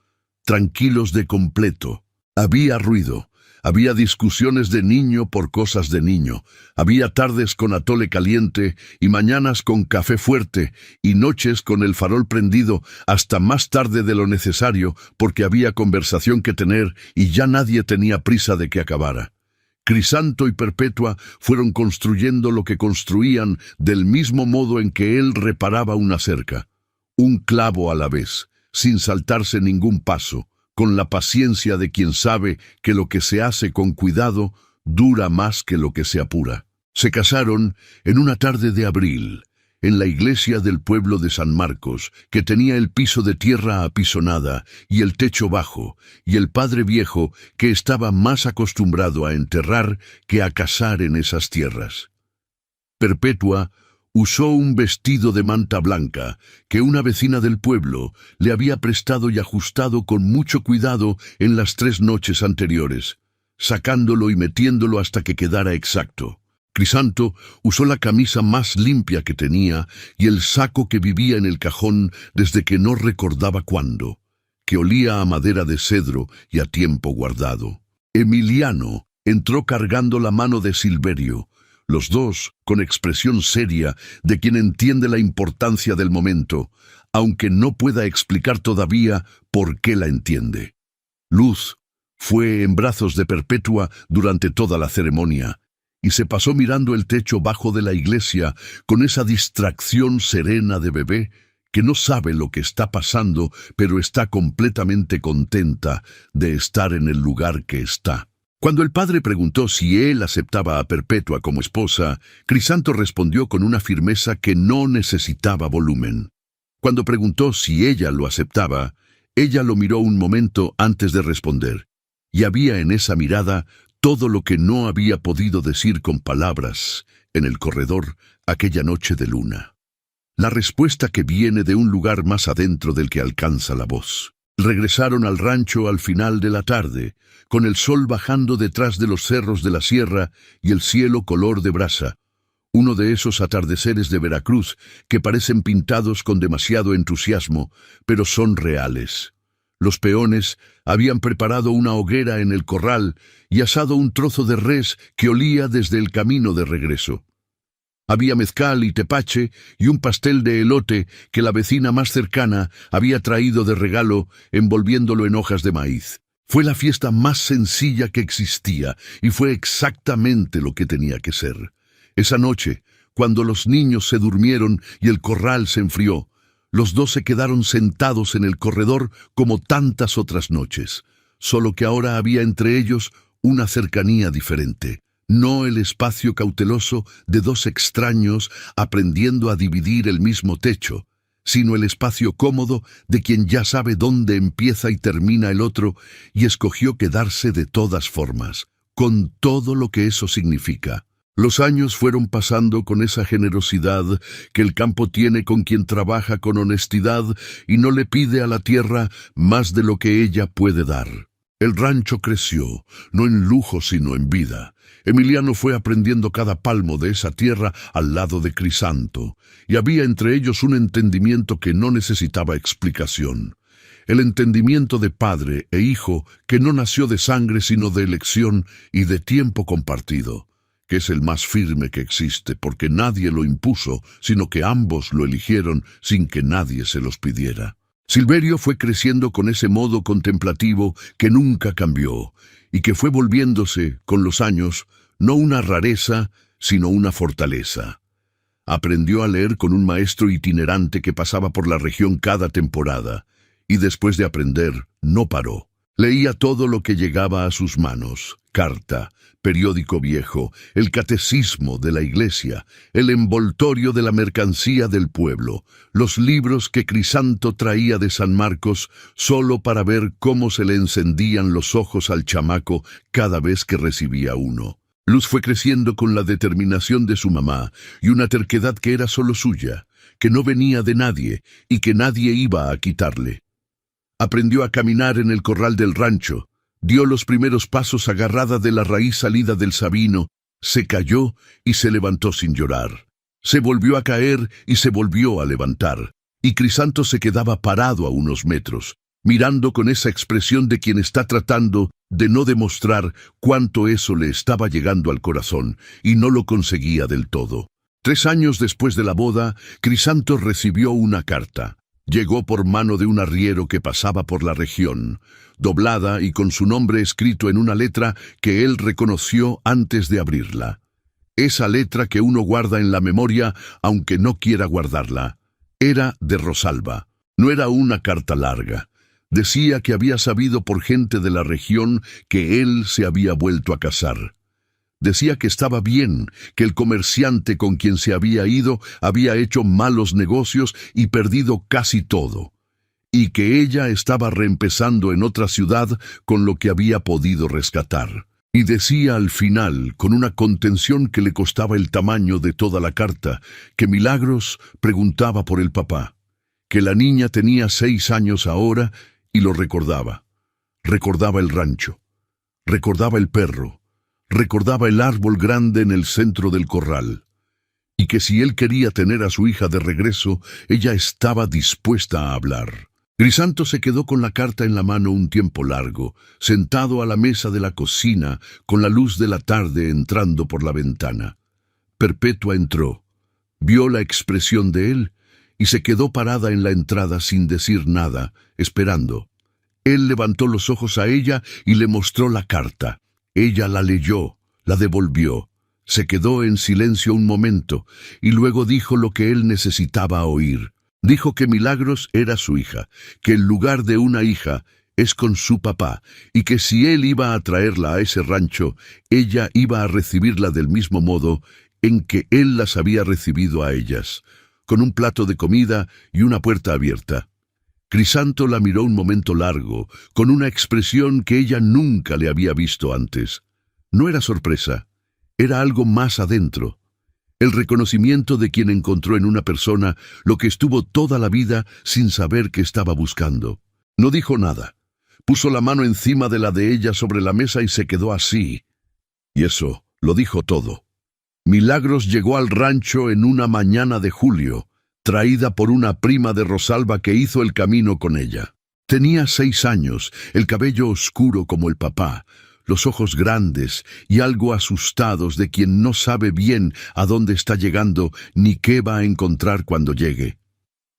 tranquilos de completo. Había ruido. Había discusiones de niño por cosas de niño. Había tardes con atole caliente y mañanas con café fuerte y noches con el farol prendido hasta más tarde de lo necesario porque había conversación que tener y ya nadie tenía prisa de que acabara. Crisanto y Perpetua fueron construyendo lo que construían del mismo modo en que él reparaba una cerca. Un clavo a la vez, sin saltarse ningún paso, con la paciencia de quien sabe que lo que se hace con cuidado dura más que lo que se apura. Se casaron en una tarde de abril, en la iglesia del pueblo de San Marcos, que tenía el piso de tierra apisonada y el techo bajo, y el padre viejo que estaba más acostumbrado a enterrar que a casar en esas tierras. Perpetua usó un vestido de manta blanca que una vecina del pueblo le había prestado y ajustado con mucho cuidado en las 3 noches anteriores, sacándolo y metiéndolo hasta que quedara exacto. Crisanto usó la camisa más limpia que tenía y el saco que vivía en el cajón desde que no recordaba cuándo, que olía a madera de cedro y a tiempo guardado. Emiliano entró cargando la mano de Silverio, los dos con expresión seria de quien entiende la importancia del momento, aunque no pueda explicar todavía por qué la entiende. Luz fue en brazos de Perpetua durante toda la ceremonia, y se pasó mirando el techo bajo de la iglesia con esa distracción serena de bebé que no sabe lo que está pasando, pero está completamente contenta de estar en el lugar que está. Cuando el padre preguntó si él aceptaba a Perpetua como esposa, Crisanto respondió con una firmeza que no necesitaba volumen. Cuando preguntó si ella lo aceptaba, ella lo miró un momento antes de responder, y había en esa mirada todo lo que no había podido decir con palabras en el corredor aquella noche de luna. La respuesta que viene de un lugar más adentro del que alcanza la voz. Regresaron al rancho al final de la tarde, con el sol bajando detrás de los cerros de la sierra y el cielo color de brasa, uno de esos atardeceres de Veracruz que parecen pintados con demasiado entusiasmo, pero son reales. Los peones habían preparado una hoguera en el corral y asado un trozo de res que olía desde el camino de regreso. Había mezcal y tepache y un pastel de elote que la vecina más cercana había traído de regalo envolviéndolo en hojas de maíz. Fue la fiesta más sencilla que existía y fue exactamente lo que tenía que ser. Esa noche, cuando los niños se durmieron y el corral se enfrió, los dos se quedaron sentados en el corredor como tantas otras noches, solo que ahora había entre ellos una cercanía diferente. No el espacio cauteloso de dos extraños aprendiendo a dividir el mismo techo, sino el espacio cómodo de quien ya sabe dónde empieza y termina el otro y escogió quedarse de todas formas, con todo lo que eso significa. Los años fueron pasando con esa generosidad que el campo tiene con quien trabaja con honestidad y no le pide a la tierra más de lo que ella puede dar. El rancho creció, no en lujo sino en vida. Emiliano fue aprendiendo cada palmo de esa tierra al lado de Crisanto, y había entre ellos un entendimiento que no necesitaba explicación. El entendimiento de padre e hijo que no nació de sangre sino de elección y de tiempo compartido, que es el más firme que existe porque nadie lo impuso, sino que ambos lo eligieron sin que nadie se los pidiera. Silverio fue creciendo con ese modo contemplativo que nunca cambió y que fue volviéndose, con los años, no una rareza, sino una fortaleza. Aprendió a leer con un maestro itinerante que pasaba por la región cada temporada, y después de aprender, no paró. Leía todo lo que llegaba a sus manos: carta, periódico viejo, el catecismo de la iglesia, el envoltorio de la mercancía del pueblo, los libros que Crisanto traía de San Marcos solo para ver cómo se le encendían los ojos al chamaco cada vez que recibía uno. Luz fue creciendo con la determinación de su mamá y una terquedad que era solo suya, que no venía de nadie y que nadie iba a quitarle. Aprendió a caminar en el corral del rancho, dio los primeros pasos agarrada de la raíz salida del sabino, se cayó y se levantó sin llorar. Se volvió a caer y se volvió a levantar, y Crisanto se quedaba parado a unos metros, mirando con esa expresión de quien está tratando de no demostrar cuánto eso le estaba llegando al corazón, y no lo conseguía del todo. 3 años después de la boda, Crisanto recibió una carta. Llegó por mano de un arriero que pasaba por la región, doblada y con su nombre escrito en una letra que él reconoció antes de abrirla. Esa letra que uno guarda en la memoria, aunque no quiera guardarla. Era de Rosalba. No era una carta larga. Decía que había sabido por gente de la región que él se había vuelto a casar. Decía que estaba bien, que el comerciante con quien se había ido había hecho malos negocios y perdido casi todo, y que ella estaba reempezando en otra ciudad con lo que había podido rescatar. Y decía al final, con una contención que le costaba el tamaño de toda la carta, que Milagros preguntaba por el papá, que la niña tenía 6 años ahora y lo recordaba. Recordaba el rancho, recordaba el perro, recordaba el árbol grande en el centro del corral, y que si él quería tener a su hija de regreso, ella estaba dispuesta a hablar. Crisanto se quedó con la carta en la mano un tiempo largo, sentado a la mesa de la cocina, con la luz de la tarde entrando por la ventana. Perpetua entró, vio la expresión de él, y se quedó parada en la entrada sin decir nada, esperando. Él levantó los ojos a ella y le mostró la carta. Ella la leyó, la devolvió, se quedó en silencio un momento y luego dijo lo que él necesitaba oír. Dijo que Milagros era su hija, que el lugar de una hija es con su papá y que si él iba a traerla a ese rancho, ella iba a recibirla del mismo modo en que él las había recibido a ellas, con un plato de comida y una puerta abierta. Crisanto la miró un momento largo, con una expresión que ella nunca le había visto antes. No era sorpresa, era algo más adentro. El reconocimiento de quien encontró en una persona lo que estuvo toda la vida sin saber que estaba buscando. No dijo nada. Puso la mano encima de la de ella sobre la mesa y se quedó así. Y eso lo dijo todo. Milagros llegó al rancho en una mañana de julio, traída por una prima de Rosalba que hizo el camino con ella. Tenía 6 años, el cabello oscuro como el papá, los ojos grandes y algo asustados de quien no sabe bien a dónde está llegando ni qué va a encontrar cuando llegue.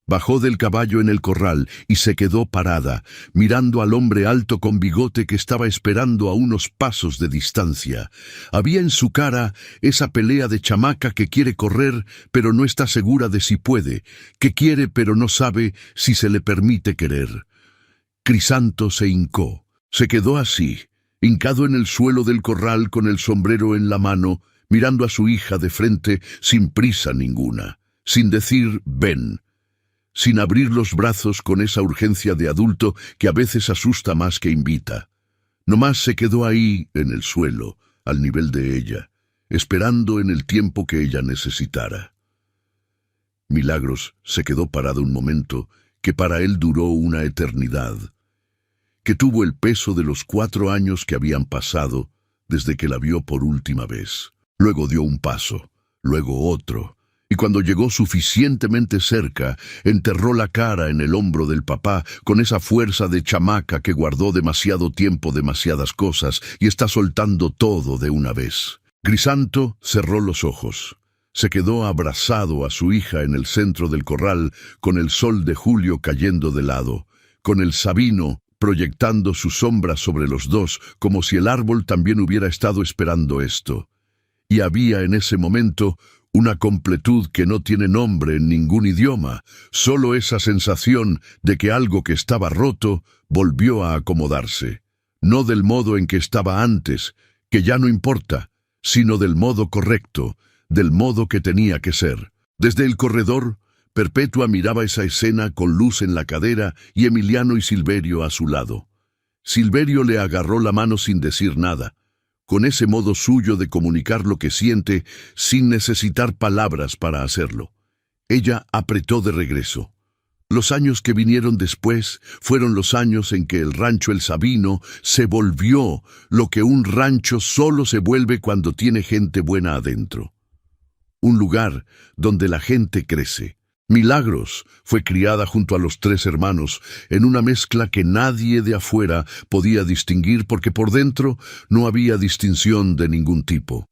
Bajó del caballo en el corral y se quedó parada, mirando al hombre alto con bigote que estaba esperando a unos pasos de distancia. Había en su cara esa pelea de chamaca que quiere correr pero no está segura de si puede, que quiere pero no sabe si se le permite querer. Crisanto se hincó, se quedó así, hincado en el suelo del corral con el sombrero en la mano, mirando a su hija de frente sin prisa ninguna, sin decir ven, sin abrir los brazos con esa urgencia de adulto que a veces asusta más que invita. Nomás se quedó ahí, en el suelo, al nivel de ella, esperando en el tiempo que ella necesitara. Milagros se quedó parado un momento que para él duró una eternidad, que tuvo el peso de los 4 años que habían pasado desde que la vio por última vez. Luego dio un paso, luego otro, y cuando llegó suficientemente cerca, enterró la cara en el hombro del papá con esa fuerza de chamaca que guardó demasiado tiempo demasiadas cosas y está soltando todo de una vez. Crisanto cerró los ojos. Se quedó abrazado a su hija en el centro del corral, con el sol de julio cayendo de lado, con el sabino proyectando su sombra sobre los dos, como si el árbol también hubiera estado esperando esto. Y había en ese momento una completud que no tiene nombre en ningún idioma, solo esa sensación de que algo que estaba roto volvió a acomodarse. No del modo en que estaba antes, que ya no importa, sino del modo correcto, del modo que tenía que ser. Desde el corredor, Perpetua miraba esa escena con luz en la cadera y Emiliano y Silverio a su lado. Silverio le agarró la mano sin decir nada, con ese modo suyo de comunicar lo que siente sin necesitar palabras para hacerlo. Ella apretó de regreso. Los años que vinieron después fueron los años en que el rancho El Sabino se volvió lo que un rancho solo se vuelve cuando tiene gente buena adentro. Un lugar donde la gente crece. Milagros fue criada junto a los 3 hermanos en una mezcla que nadie de afuera podía distinguir porque por dentro no había distinción de ningún tipo.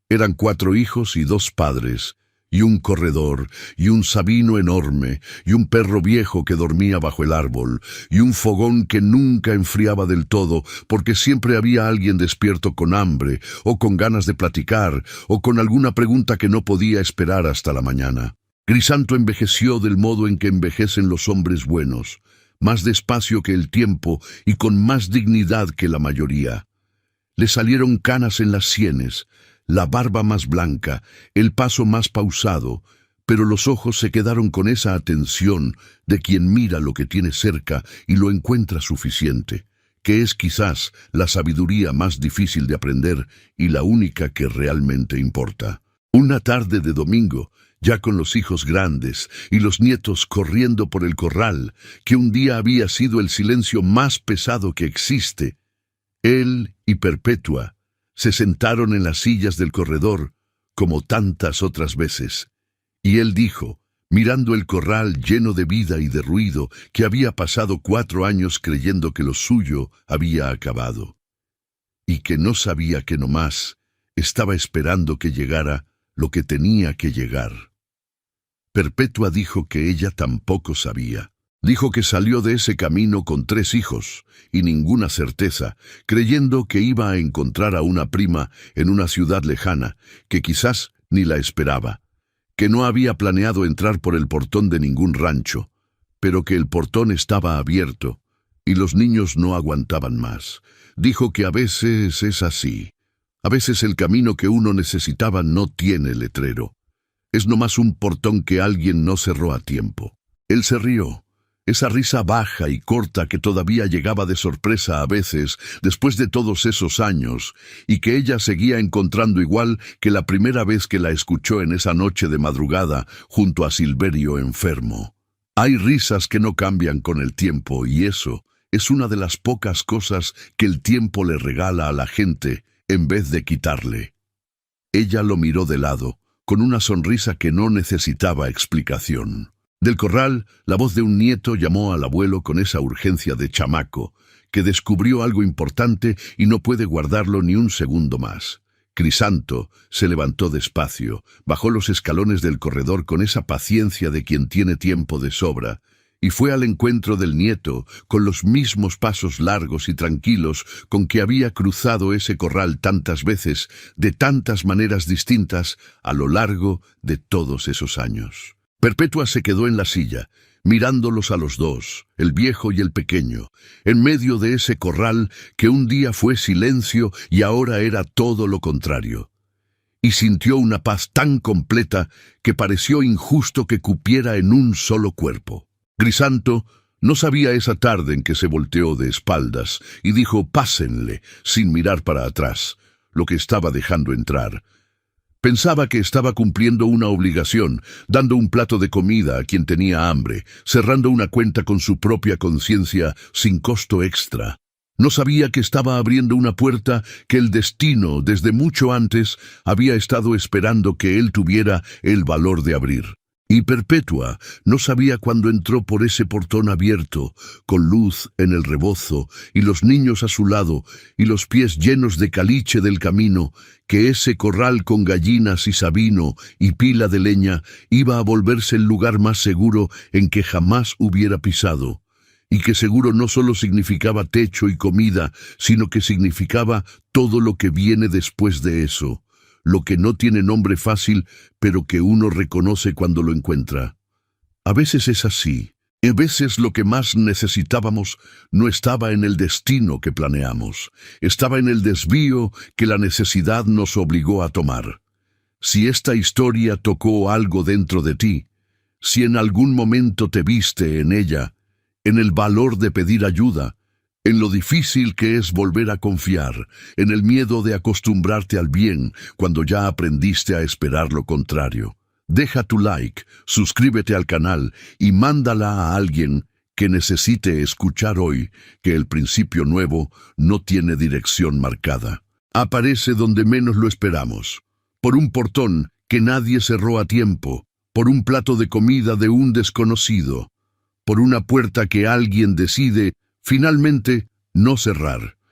Eran 4 hijos y 2 padres, y un corredor, y un sabino enorme, y un perro viejo que dormía bajo el árbol, y un fogón que nunca enfriaba del todo porque siempre había alguien despierto con hambre, o con ganas de platicar, o con alguna pregunta que no podía esperar hasta la mañana. Crisanto envejeció del modo en que envejecen los hombres buenos, más despacio que el tiempo y con más dignidad que la mayoría. Le salieron canas en las sienes, la barba más blanca, el paso más pausado, pero los ojos se quedaron con esa atención de quien mira lo que tiene cerca y lo encuentra suficiente, que es quizás la sabiduría más difícil de aprender y la única que realmente importa. Una tarde de domingo, ya con los hijos grandes y los nietos corriendo por el corral, que un día había sido el silencio más pesado que existe, él y Perpetua se sentaron en las sillas del corredor, como tantas otras veces, y él dijo, mirando el corral lleno de vida y de ruido, que había pasado 4 años creyendo que lo suyo había acabado, y que no sabía que nomás estaba esperando que llegara lo que tenía que llegar. Perpetua dijo que ella tampoco sabía. Dijo que salió de ese camino con 3 hijos y ninguna certeza, creyendo que iba a encontrar a una prima en una ciudad lejana, que quizás ni la esperaba, que no había planeado entrar por el portón de ningún rancho, pero que el portón estaba abierto y los niños no aguantaban más. Dijo que a veces es así. A veces el camino que uno necesitaba no tiene letrero. Es nomás un portón que alguien no cerró a tiempo. Él se rió. Esa risa baja y corta que todavía llegaba de sorpresa a veces después de todos esos años, y que ella seguía encontrando igual que la primera vez que la escuchó en esa noche de madrugada junto a Silverio enfermo. Hay risas que no cambian con el tiempo, y eso es una de las pocas cosas que el tiempo le regala a la gente en vez de quitarle. Ella lo miró de lado, con una sonrisa que no necesitaba explicación. Del corral, la voz de un nieto llamó al abuelo con esa urgencia de chamaco, que descubrió algo importante y no puede guardarlo ni un segundo más. Crisanto se levantó despacio, bajó los escalones del corredor con esa paciencia de quien tiene tiempo de sobra, y fue al encuentro del nieto con los mismos pasos largos y tranquilos con que había cruzado ese corral tantas veces, de tantas maneras distintas, a lo largo de todos esos años. Perpetua se quedó en la silla, mirándolos a los dos, el viejo y el pequeño, en medio de ese corral que un día fue silencio y ahora era todo lo contrario. Y sintió una paz tan completa que pareció injusto que cupiera en un solo cuerpo. Crisanto no sabía esa tarde en que se volteó de espaldas y dijo «pásenle», sin mirar para atrás, lo que estaba dejando entrar. Pensaba que estaba cumpliendo una obligación, dando un plato de comida a quien tenía hambre, cerrando una cuenta con su propia conciencia sin costo extra. No sabía que estaba abriendo una puerta que el destino, desde mucho antes, había estado esperando que él tuviera el valor de abrir. Y Perpetua no sabía cuándo entró por ese portón abierto, con luz en el rebozo, y los niños a su lado, y los pies llenos de caliche del camino, que ese corral con gallinas y sabino y pila de leña iba a volverse el lugar más seguro en que jamás hubiera pisado, y que seguro no solo significaba techo y comida, sino que significaba todo lo que viene después de eso, lo que no tiene nombre fácil, pero que uno reconoce cuando lo encuentra. A veces es así. A veces lo que más necesitábamos no estaba en el destino que planeamos, estaba en el desvío que la necesidad nos obligó a tomar. Si esta historia tocó algo dentro de ti, si en algún momento te viste en ella, en el valor de pedir ayuda, en lo difícil que es volver a confiar, en el miedo de acostumbrarte al bien cuando ya aprendiste a esperar lo contrario. Deja tu like, suscríbete al canal y mándala a alguien que necesite escuchar hoy que el principio nuevo no tiene dirección marcada. Aparece donde menos lo esperamos, por un portón que nadie cerró a tiempo, por un plato de comida de un desconocido, por una puerta que alguien decide finalmente no cerrar.